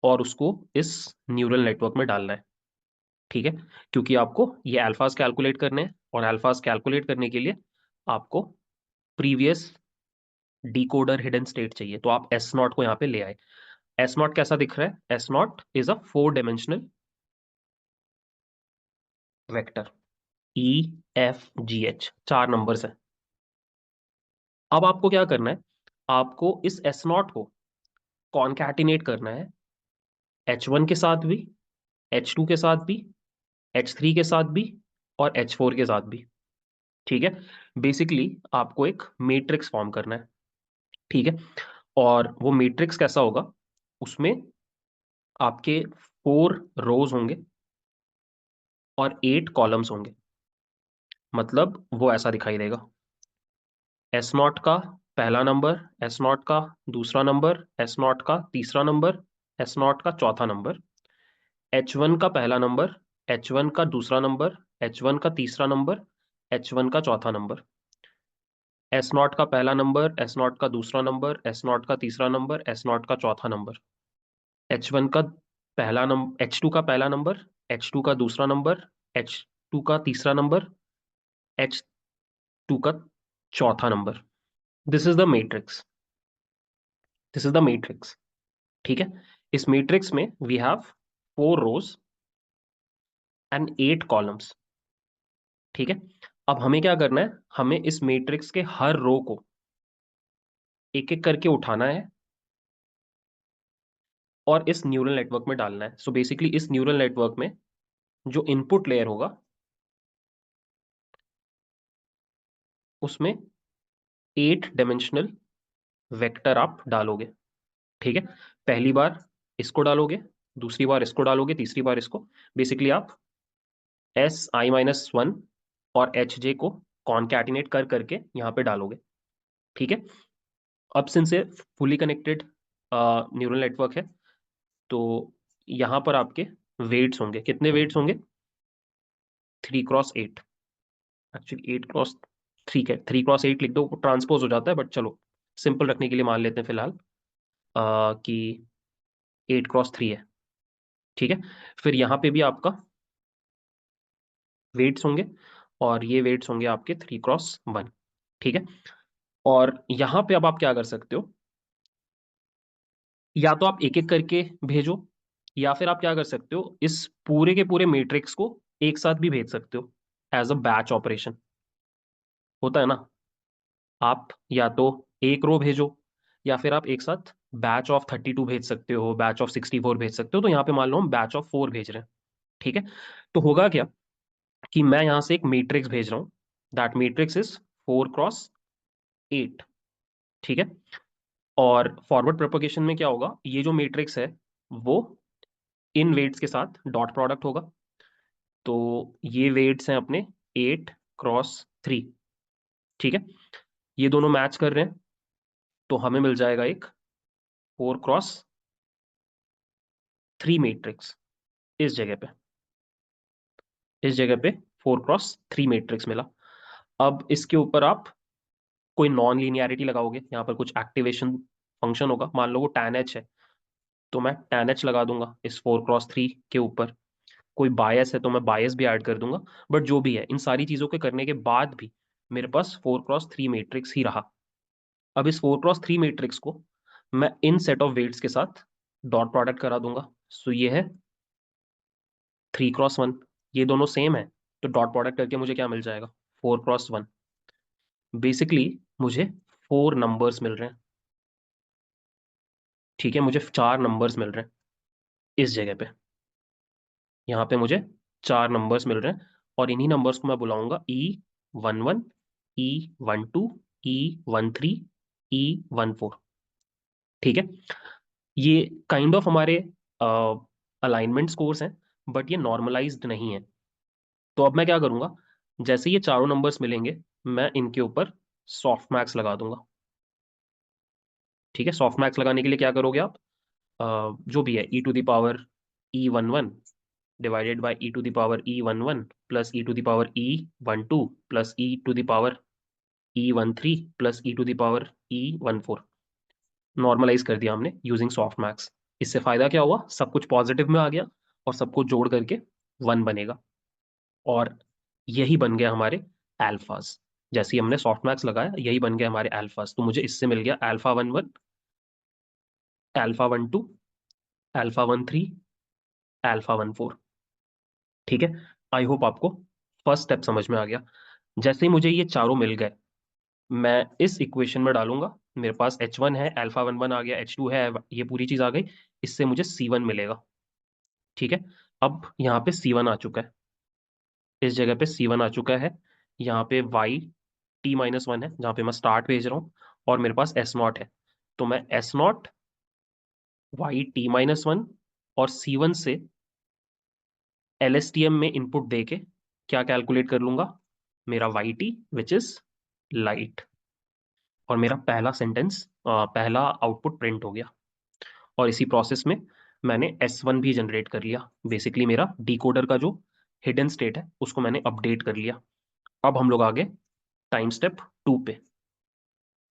और उसको इस न्यूरल नेटवर्क में डालना है। ठीक है, क्योंकि आपको ये अल्फाज कैलकुलेट करने हैं, और अल्फाज कैलकुलेट करने के लिए आपको प्रीवियस डिकोडर हिडन स्टेट चाहिए। तो आप एस नॉट को यहाँ पे ले आए। एस नॉट कैसा दिख रहा है? S not is a 4 dimensional vector, EFGH, 4 numbers है। अब आपको क्या करना है, आपको इस एस नॉट को कॉन्कैटिनेट करना है H1 के साथ भी, H2 के साथ भी, H3 के साथ भी और H4 के साथ भी। ठीक है, बेसिकली आपको एक मैट्रिक्स फॉर्म करना है। ठीक है, और वो मैट्रिक्स कैसा होगा, उसमें आपके 4 रोज होंगे और 8 कॉलम्स होंगे। मतलब वो ऐसा दिखाई देगा, एस नॉट का पहला नंबर, एस नॉट का दूसरा नंबर, एस नॉट का तीसरा नंबर, एस नॉट का चौथा नंबर, H1 का पहला नंबर, H1 का दूसरा नंबर, H1 का तीसरा नंबर, H1 का चौथा नंबर, एस नॉट का पहला नंबर, एस नॉट का दूसरा नंबर, एस नॉट का तीसरा नंबर, एस नॉट का चौथा नंबर, H1 का पहला नंबर, H2 का पहला नंबर, H2 का दूसरा नंबर, H2 का तीसरा नंबर, H2 का चौथा नंबर। This is the matrix, this is the matrix. ठीक है, इस मैट्रिक्स में we have 4 rows and 8 columns. ठीक है, अब हमें क्या करना है, हमें इस मैट्रिक्स के हर रो को एक एक करके उठाना है और इस न्यूरल नेटवर्क में डालना है। सो बेसिकली इस न्यूरल नेटवर्क में जो इनपुट लेयर होगा, उसमें 8 डायमेंशनल वेक्टर आप डालोगे। ठीक है, पहली बार इसको डालोगे, दूसरी बार इसको डालोगे, तीसरी बार इसको। बेसिकली आप Si-1 और Hj को कॉन्कैटिनेट कर करके यहाँ पे डालोगे। ठीक है, अब सिंस ये फुली कनेक्टेड न्यूरल नेटवर्क है, तो यहाँ पर आपके वेट्स होंगे। कितने वेट्स होंगे? 3x8। एक्चुअली 8x3 है, 3x8 लिख दो, ट्रांसपोज हो जाता है, बट चलो सिंपल रखने के लिए मान लेते हैं फिलहाल कि 8x3 है। ठीक है, फिर यहाँ पे भी आपका वेट्स होंगे, और ये वेट्स होंगे आपके 3x1। ठीक है, और यहाँ पे अब आप क्या कर सकते हो, या तो आप एक एक करके भेजो, या फिर आप क्या कर सकते हो, इस पूरे के पूरे मैट्रिक्स को एक साथ भी भेज सकते हो एज अ बैच ऑपरेशन। होता है ना, आप या तो एक रो भेजो, या फिर आप एक साथ बैच ऑफ 32 भेज सकते हो, बैच ऑफ 64 भेज सकते हो। तो यहाँ पे मान लो हम बैच ऑफ 4 भेज रहे हैं। ठीक है, तो होगा क्या कि मैं यहाँ से एक मैट्रिक्स भेज रहा हूँ, दैट मैट्रिक्स इज 4x8। ठीक है, और फॉरवर्ड प्रोपगेशन में क्या होगा, ये जो मैट्रिक्स है वो इन वेट्स के साथ डॉट प्रोडक्ट होगा। तो ये वेट्स हैं अपने 8x3। ठीक है, ये दोनों मैच कर रहे हैं, तो हमें मिल जाएगा एक 4x3 मैट्रिक्स। इस जगह पे, इस जगह पे 4x3 मैट्रिक्स मिला। अब इसके ऊपर आप कोई नॉन लीनियरिटी लगाओगे, यहाँ पर कुछ एक्टिवेशन फंक्शन होगा, मान लो वो tan h है, तो मैं tan h लगा दूंगा इस 4x3 के ऊपर। कोई बायस है तो मैं बायस भी ऐड कर दूंगा। बट जो भी है, इन सारी चीजों के करने के बाद भी मेरे पास 4x3 मैट्रिक्स ही रहा। अब इस 4x3 मैट्रिक्स को मैं इन सेट ऑफ वेट्स के साथ डॉट प्रोडक्ट करा दूंगा। सो ये है 3x1, ये दोनों सेम है, तो डॉट प्रोडक्ट करके मुझे क्या मिल जाएगा, 4x1। बेसिकली मुझे 4 नंबर्स मिल रहे हैं। ठीक है, मुझे 4 नंबर्स मिल रहे हैं इस जगह पे। यहाँ पे मुझे 4 नंबर्स मिल रहे हैं, और इन्हीं नंबर्स को मैं बुलाऊंगा E11, E12, E13, E14। ठीक है, ये काइंड ऑफ हमारे अलाइनमेंट स्कोर्स हैं, बट ये नॉर्मलाइज्ड नहीं है। तो अब मैं क्या करूंगा, जैसे ये चारों नंबर्स मिलेंगे, मैं इनके ऊपर सॉफ्ट मैक्स लगा दूंगा। ठीक है, सॉफ्ट मैक्स लगाने के लिए क्या करोगे आप, जो भी है e⁻e11 divided by e⁻e11 plus e⁻e12 plus e⁻e13 plus e⁻e14, normalize कर दिया हमने यूजिंग सॉफ्ट मैक्स। इससे फायदा क्या हुआ, सब कुछ पॉजिटिव में आ गया और सबको जोड़ करके 1 बनेगा, और यही बन गया हमारे अल्फाज। जैसे ही हमने सॉफ्ट मैक्स लगाया, यही बन गया हमारे अल्फाज। तो मुझे इससे मिल गया α11, α12, α13, α14। ठीक है, आई होप आपको फर्स्ट स्टेप समझ में आ गया। जैसे ही मुझे ये चारों मिल गए, मैं इस इक्वेशन में डालूंगा। मेरे पास H1 है, α11 आ गया, H2 है, ये पूरी चीज आ गई। इससे मुझे C1 मिलेगा। ठीक है, अब यहाँ पे C1 आ चुका है, इस जगह पे C1 आ चुका है। यहाँ पे y t-1 है, जहाँ पे मैं स्टार्ट भेज रहा हूँ, और मेरे पास S0 है। तो मैं S0, y t-1 और C1 से LSTM में इनपुट देके क्या कैलकुलेट कर लूंगा, मेरा YT विच इज लाइट, और मेरा पहला सेंटेंस, पहला आउटपुट प्रिंट हो गया। और इसी प्रोसेस में मैंने S1 भी जनरेट कर लिया। बेसिकली मेरा डिकोडर का जो हिडन स्टेट है उसको मैंने अपडेट कर लिया। अब हम लोग आगे टाइम स्टेप 2 पे।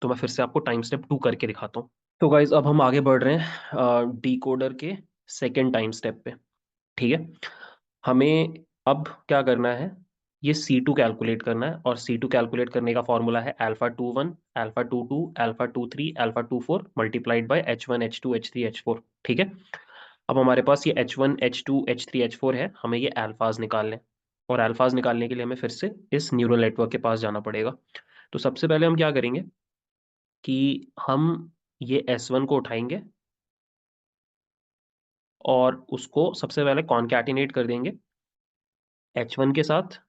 तो मैं फिर से आपको टाइम स्टेप 2 करके दिखाता हूँ। तो गाइज अब हम आगे बढ़ रहे हैं डिकोडर के सेकेंड टाइम स्टेप पे। ठीक है, हमें अब क्या करना है, ये C2 कैलकुलेट करना है, और C2 कैलकुलेट करने का फॉर्मूला है α21, α22, α23, α24 multiplied by H1 H2 H3 H4। ठीक है, अब हमारे पास ये H1 H2 H3 H4 है, हमें ये अल्फाज निकालने हैं। और अल्फाज निकालने के लिए हमें फिर से इस न्यूरल नेटवर्क के पास जाना पड़ेगा। तो सबसे पहले हम क्या करेंगे कि हम ये S1 को उठाएंगे और उसको सबसे पहले कॉन्कैटिनेट कर देंगे H1 के साथ,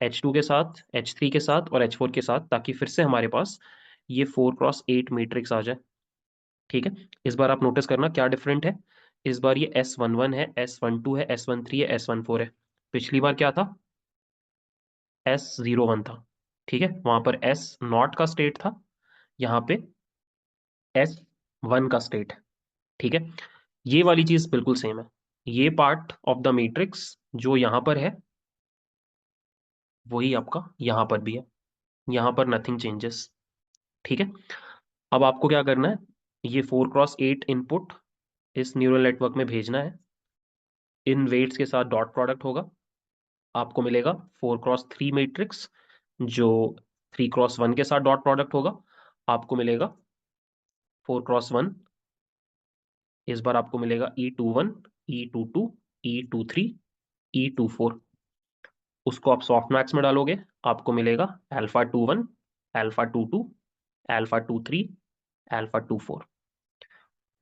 H2 के साथ, H3 के साथ और H4 के साथ, ताकि फिर से हमारे पास ये 4x8 मैट्रिक्स आ जाए। ठीक है, इस बार आप नोटिस करना क्या डिफरेंट है। इस बार ये S11 है, S12 है, S13 है, S14 है। पिछली बार क्या था, S01 था। ठीक है, वहां पर S0 का स्टेट था, यहाँ पे S1 का स्टेट है। ठीक है, ये वाली चीज बिल्कुल सेम है। ये पार्ट ऑफ द मैट्रिक्स जो यहाँ पर है, वही आपका यहाँ पर भी है। यहाँ पर नथिंग चेंजेस। ठीक है, अब आपको क्या करना है, ये 4x8 इनपुट इस न्यूरल नेटवर्क में भेजना है। इन वेट्स के साथ डॉट प्रोडक्ट होगा, आपको मिलेगा 4x3 मैट्रिक्स, जो 3x1 के साथ डॉट प्रोडक्ट होगा, आपको मिलेगा 4x1। इस बार आपको मिलेगा E21, E22, E23, E24। उसको आप सॉफ्ट मैक्स में डालोगे, आपको मिलेगा α21, α22, α23, α24।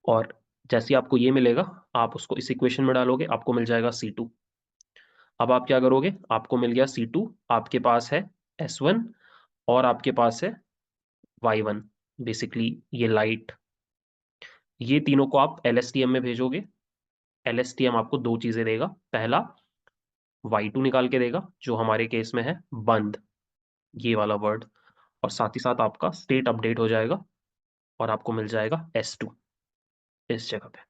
और जैसे ही आपको ये मिलेगा, आप उसको इस इक्वेशन में डालोगे, आपको मिल जाएगा C2। अब आप क्या करोगे, आपको मिल गया C2, आपके पास है S1 और आपके पास है Y1, बेसिकली ये लाइट। ये तीनों को आप LSTM में भेजोगे। LSTM आपको दो चीजें देगा, पहला Y2 निकाल के देगा, जो हमारे केस में है बंद, ये वाला वर्ड, और साथ ही साथ आपका स्टेट अपडेट हो जाएगा, और आपको मिल जाएगा S2 इस जगह पे।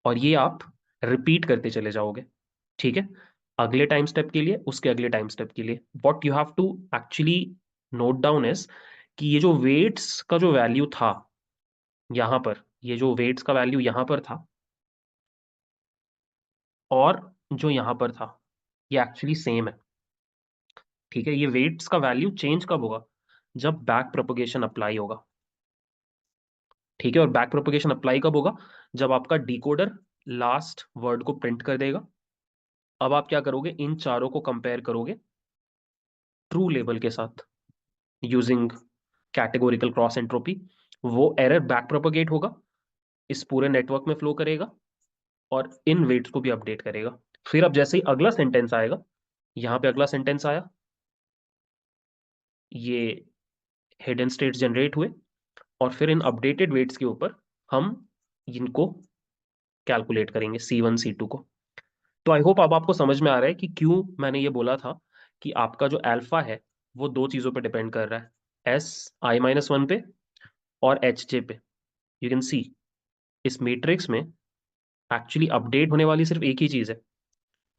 और ये आप रिपीट करते चले जाओगे। ठीक है, अगले टाइम स्टेप के लिए, उसके अगले टाइम स्टेप के लिए, what you have to actually note down is कि ये जो वेट्स का जो वैल्यू था यहाँ पर, ये जो वेट्स का वैल्यू यहाँ पर था और जो यहाँ पर था, ये एक्चुअली सेम है। ठीक है, ये वेट्स का वैल्यू चेंज कब होगा? जब बैक प्रोपगेशन अप्लाई होगा। ठीक है, और बैक प्रोपगेशन अप्लाई कब होगा? जब आपका डिकोडर लास्ट वर्ड को प्रिंट कर देगा। अब आप क्या करोगे, इन चारों को कंपेयर करोगे ट्रू लेबल के साथ यूजिंग कैटेगोरिकल क्रॉस एंट्रोपी। वो एरर बैक प्रोपगेट होगा, इस पूरे नेटवर्क में फ्लो करेगा और इन वेट्स को भी अपडेट करेगा। फिर अब जैसे ही अगला सेंटेंस आएगा, यहां पे अगला सेंटेंस आया, ये हिडन स्टेट्स जनरेट हुए और फिर इन अपडेटेड वेट्स के ऊपर हम इनको कैलकुलेट करेंगे C1 C2 को। तो आई होप अब आपको समझ में आ रहा है कि क्यों मैंने ये बोला था कि आपका जो अल्फा है वो दो चीजों पे डिपेंड कर रहा है, Si-1 पे और Hj पे। यू कैन सी इस मैट्रिक्स में एक्चुअली अपडेट होने वाली सिर्फ एक ही चीज है,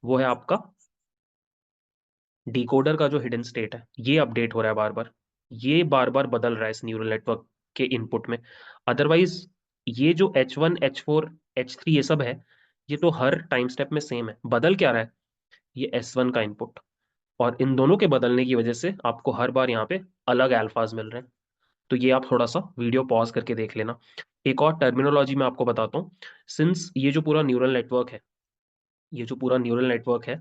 वो है आपका डिकोडर का जो हिडन स्टेट है, ये अपडेट हो रहा है बार बार, ये बार बार बदल रहा है इस न्यूरल नेटवर्क के इनपुट में। अदरवाइज ये जो H1 H4 H3 ये सब है, ये तो हर टाइम स्टेप में सेम है। बदल क्या रहा है? ये S1 का इनपुट, और इन दोनों के बदलने की वजह से आपको हर बार यहाँ पे अलग अल्फाज मिल रहे हैं। तो ये आप थोड़ा सा वीडियो पॉज करके देख लेना। एक और टर्मिनोलॉजी मैं आपको बताता हूँ। सिंस ये जो पूरा न्यूरल नेटवर्क है, ये जो पूरा न्यूरल नेटवर्क है,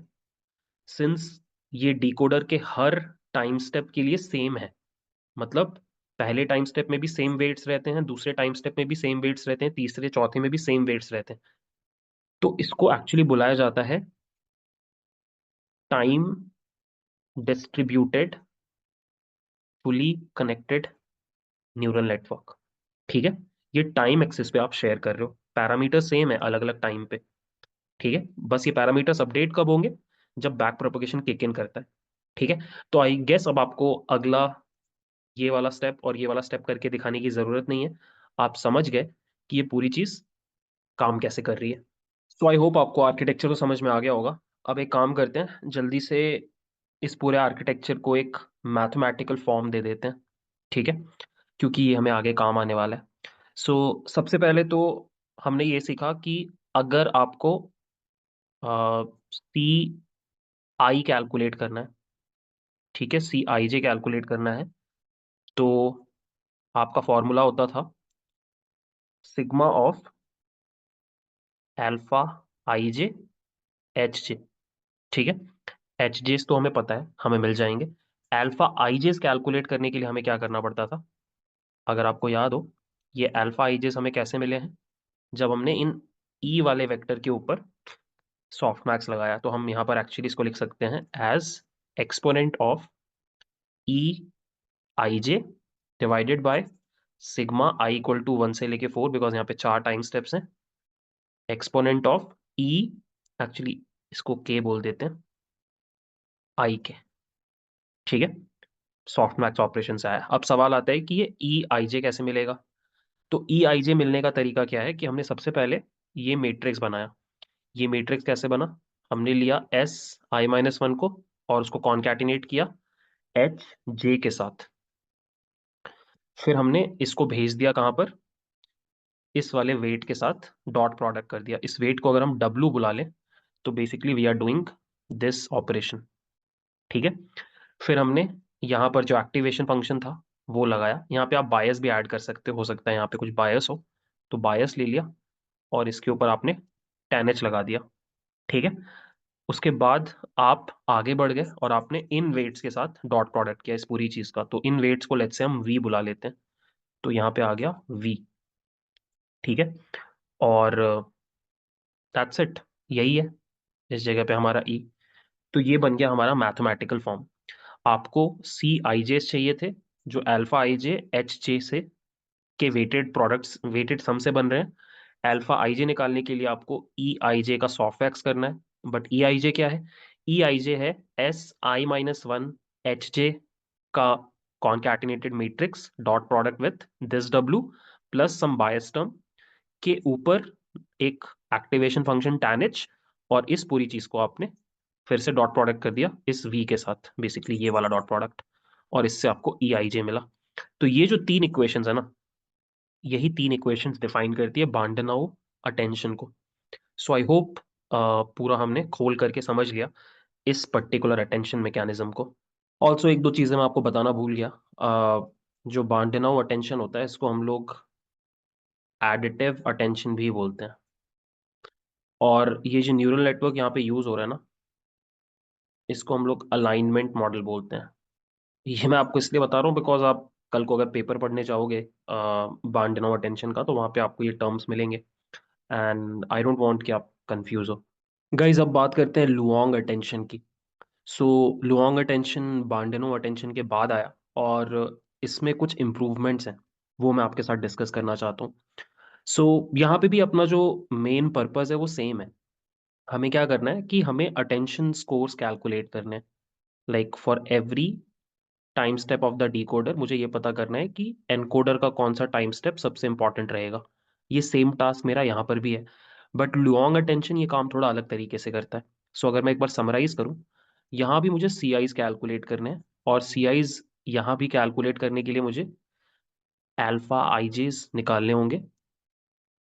सिंस ये डिकोडर के हर टाइम स्टेप के लिए सेम है, मतलब पहले टाइम स्टेप में भी सेम वेट्स रहते हैं, दूसरे टाइम स्टेप में भी सेम वेट्स रहते हैं, तीसरे चौथे में भी सेम वेट्स रहते हैं, तो इसको एक्चुअली बुलाया जाता है time distributed fully connected neural network. ठीक है, ये टाइम एक्सिस पे आप शेयर कर रहे हो, पैरामीटर सेम है अलग अलग टाइम पे। ठीक है, बस ये पैरामीटर्स अपडेट कब होंगे? जब बैक प्रोपगेशन किक इन करता है। ठीक है, तो आई गेस अब आपको अगला ये वाला स्टेप और ये वाला स्टेप करके दिखाने की जरूरत नहीं है, आप समझ गए कि ये पूरी चीज काम कैसे कर रही है। तो आई होप आपको आर्किटेक्चर तो समझ में आ गया होगा। अब एक काम करते हैं, जल्दी से इस पूरे आर्किटेक्चर को एक मैथमेटिकल फॉर्म दे देते हैं। ठीक है, क्योंकि ये हमें आगे काम आने वाला है। सबसे पहले तो हमने ये सीखा कि अगर आपको सी आई कैलकुलेट करना है, ठीक है, CIJ कैलकुलेट करना है, तो आपका फॉर्मूला होता था sigma of alpha I J H J. ठीक है, एच जेस तो हमें पता है, हमें मिल जाएंगे। अल्फा आई जेस कैलकुलेट करने के लिए हमें क्या करना पड़ता था? अगर आपको याद हो, ये अल्फा आई जेस हमें कैसे मिले हैं? जब हमने इन ई वाले वेक्टर के ऊपर सॉफ्ट मैक्स लगाया, तो हम यहाँ पर एक्चुअली इसको लिख सकते हैं as exponent of E I J divided by sigma I equal to 1 से लेके 4, बिकॉज यहाँ पे 4 टाइम स्टेप्स हैं, एक्सपोनेंट ऑफ ई, एक्चुअली इसको के बोल देते हैं, आई के। ठीक है, सॉफ्ट मैक्स ऑपरेशन से आया। अब सवाल आता है कि ये ई आई जे कैसे मिलेगा? तो ई आई जे मिलने का तरीका क्या है कि हमने सबसे पहले ये मैट्रिक्स बनाया। ये मैट्रिक्स कैसे बना? हमने लिया Si-1 को और उसको कॉन्कैटिनेट किया एच जे के साथ। फिर हमने इसको भेज दिया कहां पर? इस वाले वेट के साथ डॉट प्रोडक्ट कर दिया। इस वेट को अगर हम W बुला लें, तो basically we are doing this operation. ठीक है, फिर हमने यहाँ पर जो एक्टिवेशन फंक्शन था वो लगाया। यहाँ पे आप बायस भी ऐड कर सकते हो सकता है यहाँ पे कुछ बायस हो, तो बायस ले लिया और इसके ऊपर आपने 10H लगा दिया। ठीक है, उसके बाद आप आगे बढ़ गए और आपने इन वेट्स के साथ डॉट प्रोडक्ट किया इस पूरी चीज का। तो इन वेट्स को लेट्स से हम V बुला लेते हैं, तो यहाँ पे आ गया V। ठीक है, और दैट्स इट, यही है इस जगह पे हमारा E। तो ये बन गया हमारा मैथमेटिकल फॉर्म। आपको सी आई जे चाहिए थे, जो अल्फा आई जे एच जे से के वेटेड प्रोडक्ट्स वेटेड सम से बन रहे हैं। अल्फा आई जे निकालने के लिए आपको ई आई जे का सॉफ्ट वैक्स करना है, बट ई आई जे क्या है? ई आई जे है Si-1 एच जे का concatenated matrix dot product with this W plus some bias term के ऊपर एक एक्टिवेशन फंक्शन tan h, और इस पूरी चीज को आपने फिर से डॉट प्रोडक्ट कर दिया इस V के साथ, बेसिकली ये वाला डॉट प्रोडक्ट, और इससे आपको ई आई जे मिला। तो ये जो तीन इक्वेशंस है ना, यही तीन इक्वेशंस डिफाइन करती है बांडनाउ अटेंशन को। सो आई होप पूरा हमने खोल करके समझ लिया इस पर्टिकुलर अटेंशन मैकेनिज्म को। ऑल्सो एक दो चीज़ें मैं आपको बताना भूल गया। जो बांटेनाउ अटेंशन होता है इसको हम लोग एडिटिव अटेंशन भी बोलते हैं। और ये जो न्यूरल नेटवर्क यहाँ पे यूज हो रहा है ना, इसको हम लोग अलाइनमेंट मॉडल बोलते हैं। ये मैं आपको इसलिए बता रहा हूँ बिकॉज आप कल को अगर पेपर पढ़ने जाओगे बांटेनाउ अटेंशन का, तो वहाँ पे आपको ये टर्म्स मिलेंगे एंड आई डोंट वांट कि आप कंफ्यूज हो। गाइज अब बात करते हैं लुओंग अटेंशन की। सो लुओंग अटेंशन बांडेनो अटेंशन के बाद आया, और इसमें कुछ इम्प्रूवमेंट्स हैं, वो मैं आपके साथ डिस्कस करना चाहता हूँ। सो यहाँ पे भी अपना जो मेन पर्पस है वो सेम है। हमें क्या करना है कि हमें अटेंशन स्कोर्स कैलकुलेट करने हैं। Like for every time step of the decoder मुझे ये पता करना है कि एनकोडर का कौन सा टाइम स्टेप सबसे इंपॉर्टेंट रहेगा। ये सेम टास्क मेरा यहाँ पर भी है, बट लुओंग अटेंशन ये काम थोड़ा अलग तरीके से करता है। सो अगर मैं एक बार समराइज करूँ, यहाँ भी मुझे सी आईज कैलकुलेट करने हैं, और सी आईज यहाँ भी कैलकुलेट करने के लिए मुझे अल्फा आईजेस निकालने होंगे।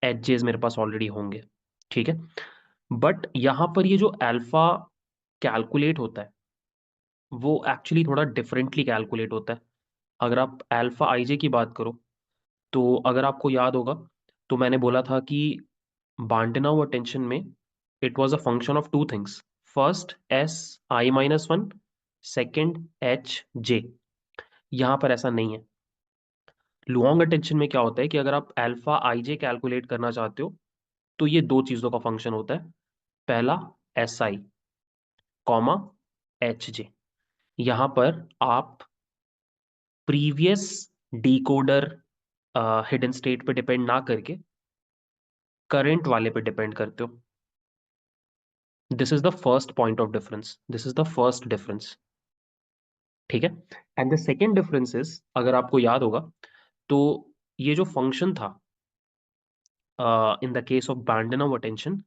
एच जेज मेरे पास ऑलरेडी होंगे, ठीक है। बट यहाँ पर ये जो अल्फा कैलकुलेट होता है वो एक्चुअली थोड़ा डिफरेंटली कैलकुलेट होता है। अगर आप अल्फा आईजे की बात करो, तो अगर आपको याद होगा, तो मैंने बोला था कि बांटेनाउ अटेंशन में it was a function of two things. First S I minus one, second H J. यहाँ पर ऐसा नहीं है। लुओंग अटेंशन में क्या होता है कि अगर आप अल्फा आई जे कैलकुलेट करना चाहते हो, तो ये दो चीजों का फंक्शन होता है। पहला S I comma H J. यहाँ पर आप प्रीवियस डिकोडर हिडन स्टेट पे डिपेंड ना करके करंट वाले पे डिपेंड करते हो। This is the first point of difference, this is the first difference, ठीक है। And the second difference is, अगर आपको याद होगा, तो ये जो फंक्शन था in the case of Bahdanau attention,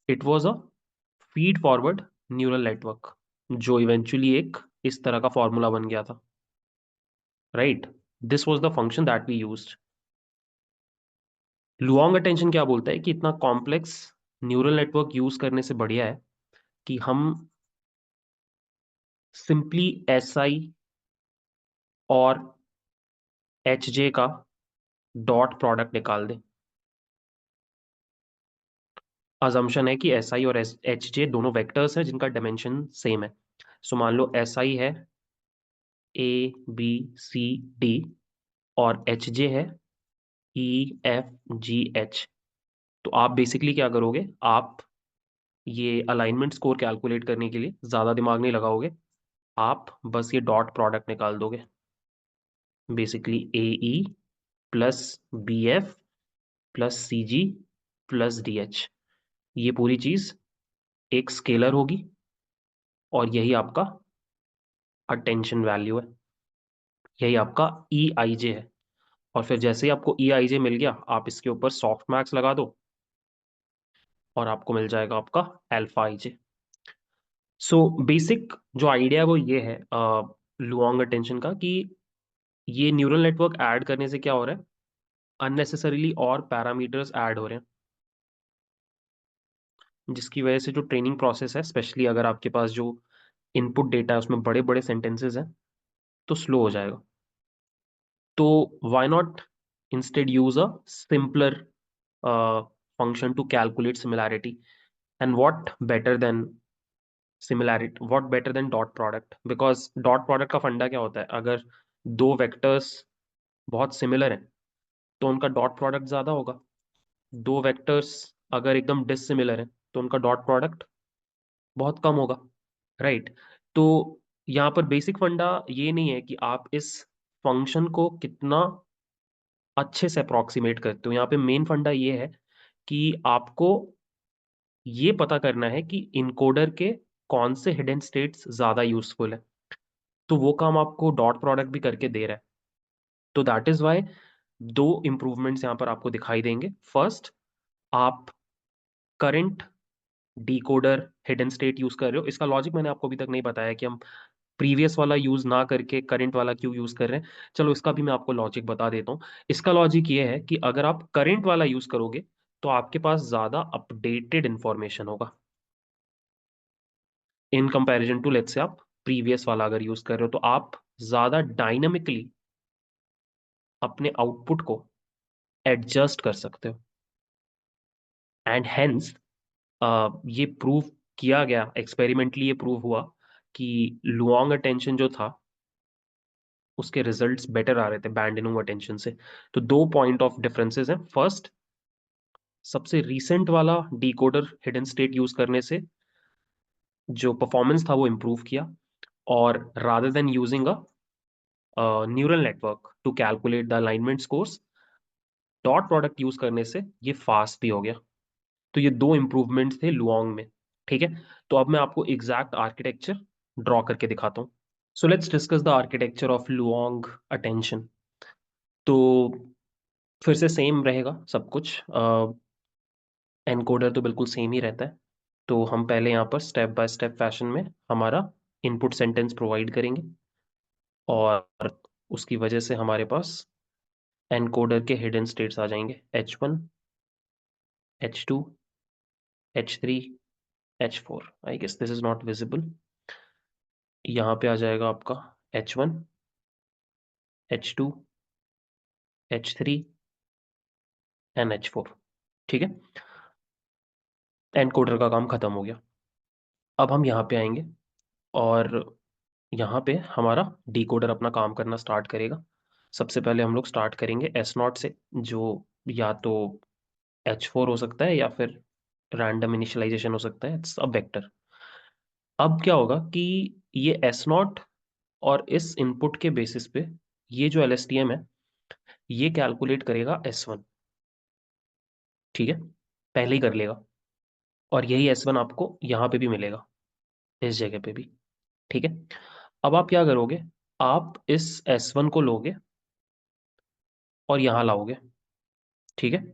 it was a feed forward neural network, जो इवेंचुअली एक इस तरह का फॉर्मूला बन गया था, right. This was the function that we used. Luong attention क्या बोलता है कि इतना कॉम्प्लेक्स न्यूरल नेटवर्क यूज करने से बढ़िया है कि हम सिंपली एस आई और एच जे का डॉट प्रोडक्ट निकाल दें। अजम्पशन है कि एस आई और एच जे दोनों वेक्टर्स हैं जिनका डायमेंशन सेम है। सो मान लो एस आई है ए बी सी डी, और एच जे है ई एफ जी एच। तो आप बेसिकली क्या करोगे, आप ये अलाइनमेंट स्कोर कैलकुलेट करने के लिए ज़्यादा दिमाग नहीं लगाओगे, आप बस ये डॉट प्रोडक्ट निकाल दोगे। Basically A E plus B F plus C G plus D H, ये पूरी चीज़ एक स्केलर होगी, और यही आपका अटेंशन वैल्यू है, यही आपका ई आई जे है। और फिर जैसे ही आपको ई आई जे मिल गया, आप इसके ऊपर सॉफ्ट मैक्स लगा दो, और आपको मिल जाएगा आपका अल्फा आई जे। सो बेसिक जो आइडिया है वो ये है लुओंग अटेंशन का, कि ये न्यूरल नेटवर्क ऐड करने से क्या हो रहा है, अननेसेसरीली और पैरामीटर्स ऐड हो रहे हैं, जिसकी वजह से जो ट्रेनिंग प्रोसेस है, स्पेशली अगर आपके पास जो इनपुट डेटा है उसमें बड़े बड़े सेंटेंसेस हैं, तो स्लो हो जाएगा। तो why not instead use a simpler function to calculate similarity, and what better than similarity, what better than dot product. Because dot product का फंडा क्या होता है, अगर दो वेक्टर्स बहुत सिमिलर हैं तो उनका डॉट प्रोडक्ट ज्यादा होगा। दो वेक्टर्स अगर एकदम डिसिमिलर हैं तो उनका डॉट प्रोडक्ट बहुत कम होगा, राइट। तो यहाँ पर बेसिक फंडा ये नहीं है कि आप इस फंक्शन को कितना अच्छे से अप्रोक्सीमेट करते हो। यहाँ पे मेन फंडा ये है कि आपको ये पता करना है कि इनकोडर के कौन से हिडन स्टेट्स ज्यादा यूजफुल है। तो वो काम आपको डॉट प्रोडक्ट भी करके दे रहा है। तो दैट इज वाई दो इंप्रूवमेंट्स यहाँ पर आपको दिखाई देंगे। फर्स्ट, आप current decoder hidden state use कर रहे हो। इसका लॉजिक मैंने आपको अभी तक नहीं बताया कि हम प्रीवियस वाला यूज ना करके करंट वाला क्यों यूज कर रहे हैं। चलो इसका भी मैं आपको लॉजिक बता देता हूँ। इसका लॉजिक ये है कि अगर आप करंट वाला यूज करोगे तो आपके पास ज्यादा अपडेटेड इंफॉर्मेशन होगा in comparison to let's say आप प्रीवियस वाला अगर यूज कर रहे हो तो आप ज्यादा डायनामिकली अपने आउटपुट को एडजस्ट कर सकते हो। एंड हेंस ये प्रूव किया गया, एक्सपेरिमेंटली ये प्रूव हुआ कि लुओंग अटेंशन जो था उसके रिजल्ट्स बेटर आ रहे थे बैंडनू अटेंशन से। तो दो पॉइंट ऑफ डिफरेंसेस हैं। फर्स्ट, सबसे रीसेंट वाला डिकोडर हिडन स्टेट यूज करने से जो परफॉर्मेंस था वो इम्प्रूव किया, और rather than using a neural network to calculate the alignment scores, dot product use करने से ये फास्ट भी हो गया। तो ये दो इंप्रूवमेंट्स थे लुओंग में। ठीक है, तो अब मैं आपको एग्जैक्ट आर्किटेक्चर ड्रॉ करके दिखाता हूँ। So let's discuss the architecture of Luong attention. तो फिर से सेम रहेगा सब कुछ, एनकोडर तो बिल्कुल सेम ही रहता है। तो हम पहले यहाँ पर स्टेप बाय स्टेप फैशन में हमारा इनपुट सेंटेंस प्रोवाइड करेंगे, और उसकी वजह से हमारे पास एनकोडर के हिडन स्टेट्स आ जाएंगे, H1, H2, H3, H4। I guess this is not visible. यहाँ पे आ जाएगा आपका H1, H2, H3 and H4। ठीक है, एनकोडर का काम खत्म हो गया। अब हम यहाँ पे आएंगे, और यहाँ पे हमारा डिकोडर अपना काम करना स्टार्ट करेगा। सबसे पहले हम लोग स्टार्ट करेंगे S0 से, जो या तो H4 हो सकता है या फिर रैंडम इनिशियलाइजेशन हो सकता है, इट्स अ वेक्टर। अब क्या होगा कि ये S0 और इस इनपुट के बेसिस पे ये जो LSTM है ये कैलकुलेट करेगा S1। ठीक है, पहले ही कर लेगा, और यही S1 आपको यहाँ पे भी मिलेगा, इस जगह पे भी। ठीक है, अब आप क्या करोगे, आप इस S1 को लोगे और यहाँ लाओगे। ठीक है,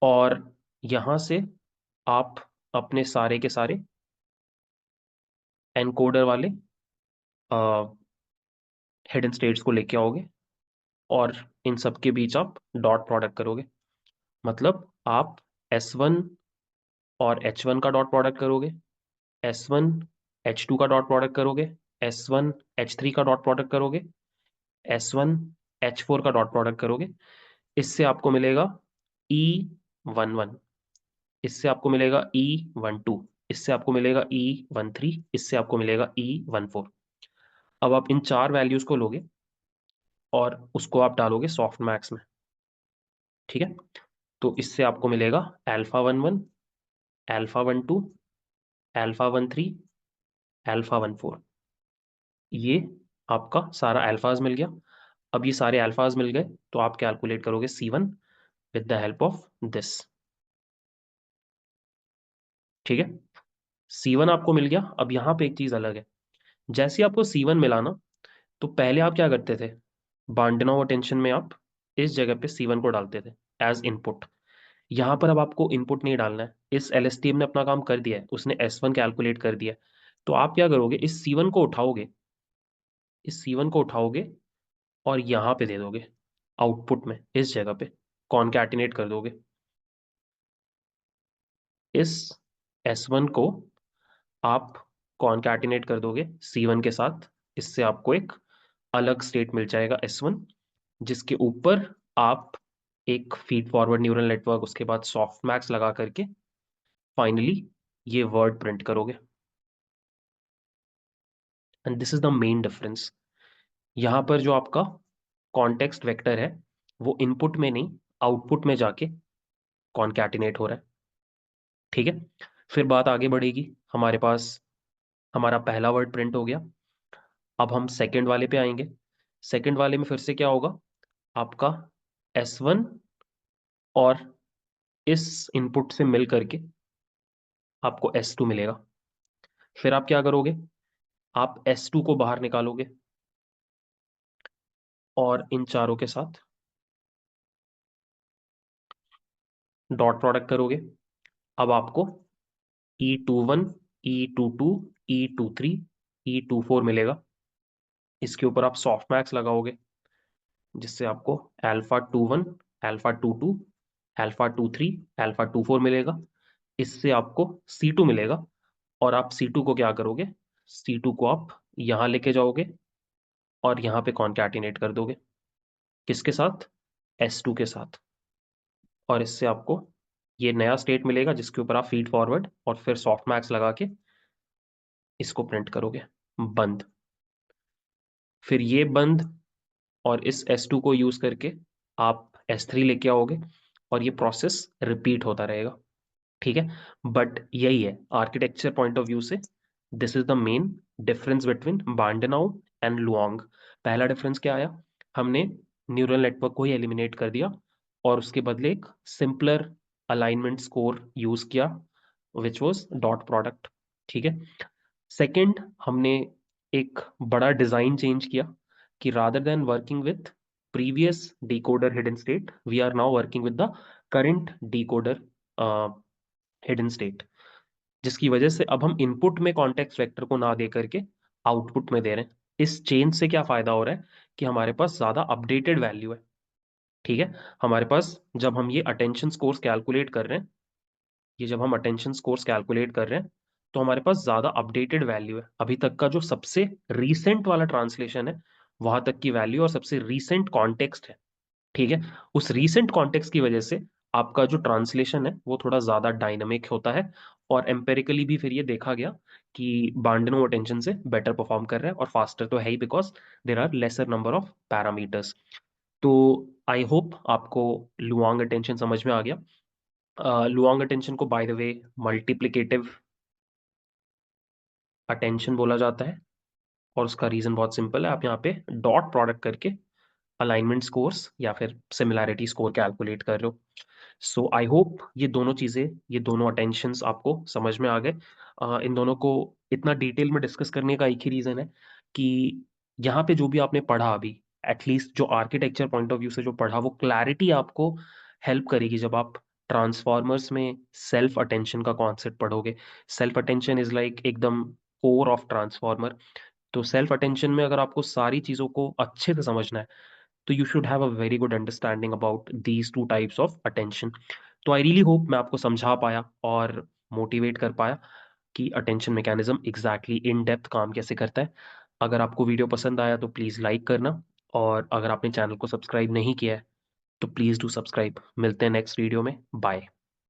और यहाँ से आप अपने सारे के सारे एनकोडर वाले हिडन स्टेट्स को लेके आओगे, और इन सब के बीच आप डॉट प्रोडक्ट करोगे। मतलब आप S1 और H1 का डॉट प्रोडक्ट करोगे, S1 H2 का डॉट प्रोडक्ट करोगे, S1 H3 का डॉट प्रोडक्ट करोगे, S1 H4 का डॉट प्रोडक्ट करोगे। इससे आपको मिलेगा E11, इससे आपको मिलेगा E12, इससे आपको मिलेगा E13, इससे आपको मिलेगा E14। अब आप इन चार वैल्यूज को लोगे और उसको आप डालोगे सॉफ्ट मैक्स में। ठीक है, तो इससे आपको मिलेगा α11, α12, α13, α14। ये आपका सारा अल्फाज मिल गया। अब ये सारे अल्फाज मिल गए तो आप कैलकुलेट करोगे C1 with the help of this. ठीक है, C1 आपको मिल गया। अब यहाँ पे एक चीज अलग है, जैसे आपको C1 मिला ना, तो पहले आप क्या करते थे, बांडनाव टेंशन में आप इस जगह पे C1 को डालते थे एज इनपुट। यहाँ पर अब आपको इनपुट नहीं डालना है, इस LSTM ने अपना काम कर दिया है, उसने S1 कैलकुलेट कर दिया है। तो आप क्या करोगे, इस C1 को उठाओगे, इस C1 को उठाओगे और यहाँ पे दे दोगे आउटपुट में, इस जगह पे कॉनकैटिनेट कर दोगे इस S1 को, आप कॉनकैटिनेट कर दोगे C1 के साथ। इससे आपको एक अलग स्टेट मिल जाएगा S1, जिसके ऊपर आप एक फीड फॉरवर्ड न्यूरल नेटवर्क, उसके बाद सॉफ्ट मैक्स लगा करके फाइनली ये वर्ड प्रिंट करोगे। And this is the main difference. यहाँ पर जो आपका कॉन्टेक्स्ट वेक्टर है वो इनपुट में नहीं, आउटपुट में जाके कॉनकैटिनेट हो रहा है। ठीक है, फिर बात आगे बढ़ेगी। हमारे पास हमारा पहला वर्ड प्रिंट हो गया। अब हम सेकंड वाले पे आएंगे। सेकंड वाले में फिर से क्या होगा, आपका S1 और इस इनपुट से मिल करके आपको S2 मिलेगा। फिर आप क्या करोगे, आप S2 को बाहर निकालोगे और इन चारों के साथ डॉट प्रोडक्ट करोगे। अब आपको E21, E22, E23, E24 मिलेगा। इसके ऊपर आप सॉफ्ट मैक्स लगाओगे, जिससे आपको α21, α22, α23, α24 मिलेगा। इससे आपको C2 मिलेगा, और आप C2 को क्या करोगे, C2 को आप यहाँ लेके जाओगे और यहाँ पे कॉन्कैटिनेट कर दोगे। किसके साथ? S2 के साथ। और इससे आपको ये नया स्टेट मिलेगा जिसके ऊपर आप फीड फॉरवर्ड और फिर सॉफ्ट मैक्स लगा के इसको प्रिंट करोगे। बंद। फिर ये बंद और इस S2 को यूज करके आप S3 लेके आओगे और ये प्रोसेस रिपीट होता रहेगा। ठीक है। बट यही है आर्किटेक्चर पॉइंट ऑफ व्यू से, this is the main difference between Bahdanau and Luong. पहला डिफरेंस क्या आया? हमने न्यूरल नेटवर्क को ही एलिमिनेट कर दिया और उसके बदले एक सिंपलर अलाइनमेंट स्कोर यूज किया विच वॉज डॉट प्रोडक्ट। ठीक है। सेकंड, हमने एक बड़ा डिजाइन चेंज किया कि rather than working with previous decoder hidden state, we are now working with the current decoder hidden state, जिसकी वजह से अब हम इनपुट में कॉन्टेक्स्ट वेक्टर को ना दे करके आउटपुट में दे रहे हैं। इस चेंज से क्या फायदा हो रहा है कि हमारे पास ज्यादा अपडेटेड वैल्यू है। ठीक है। हमारे पास जब हम ये अटेंशन स्कोर्स कैलकुलेट कर रहे हैं, ये जब हम अटेंशन स्कोर्स कैलकुलेट कर रहे हैं तो हमारे पास ज्यादा अपडेटेड वैल्यू है। अभी तक का जो सबसे रीसेंट वाला ट्रांसलेशन है वहां तक की वैल्यू और सबसे रीसेंट कॉन्टेक्स्ट है। ठीक है। उस रीसेंट कॉन्टेक्स्ट की वजह से आपका जो ट्रांसलेशन है वो थोड़ा ज्यादा डायनामिक होता है और एम्पेरिकली भी फिर ये देखा गया कि बांडनो अटेंशन से बेटर परफॉर्म कर रहा है, और फास्टर तो है ही because there are lesser number of parameters. तो आई होप आपको लुआंग अटेंशन समझ में आ गया। लुआंग अटेंशन को by the way multiplicative attention बोला जाता है और उसका रीजन बहुत सिंपल है। आप यहाँ पे डॉट प्रोडक्ट करके अलाइनमेंट स्कोर्स या फिर सिमिलैरिटी स्कोर कैलकुलेट कर रहे हो। सो आई होप ये दोनों चीजें, ये दोनों अटेंशंस आपको समझ में आ गए। इन दोनों को इतना डिटेल में डिस्कस करने का एक ही रीजन है कि यहाँ पे जो भी आपने पढ़ा अभी, एटलीस्ट जो आर्किटेक्चर पॉइंट ऑफ व्यू से जो पढ़ा, वो क्लैरिटी आपको हेल्प करेगी जब आप ट्रांसफॉर्मर्स में सेल्फ अटेंशन का कॉन्सेप्ट पढ़ोगे। सेल्फ अटेंशन इज लाइक एकदम कोर ऑफ ट्रांसफॉर्मर। तो सेल्फ अटेंशन में अगर आपको सारी चीजों को अच्छे से समझना है तो you should have a very good understanding about these two types of attention. तो आई रियली होप मैं आपको समझा पाया और मोटिवेट कर पाया कि attention mechanism exactly in depth काम कैसे करता है। अगर आपको वीडियो पसंद आया तो प्लीज़ लाइक करना, और अगर आपने चैनल को सब्सक्राइब नहीं किया है तो प्लीज़ डू सब्सक्राइब। मिलते हैं नेक्स्ट वीडियो में। बाय।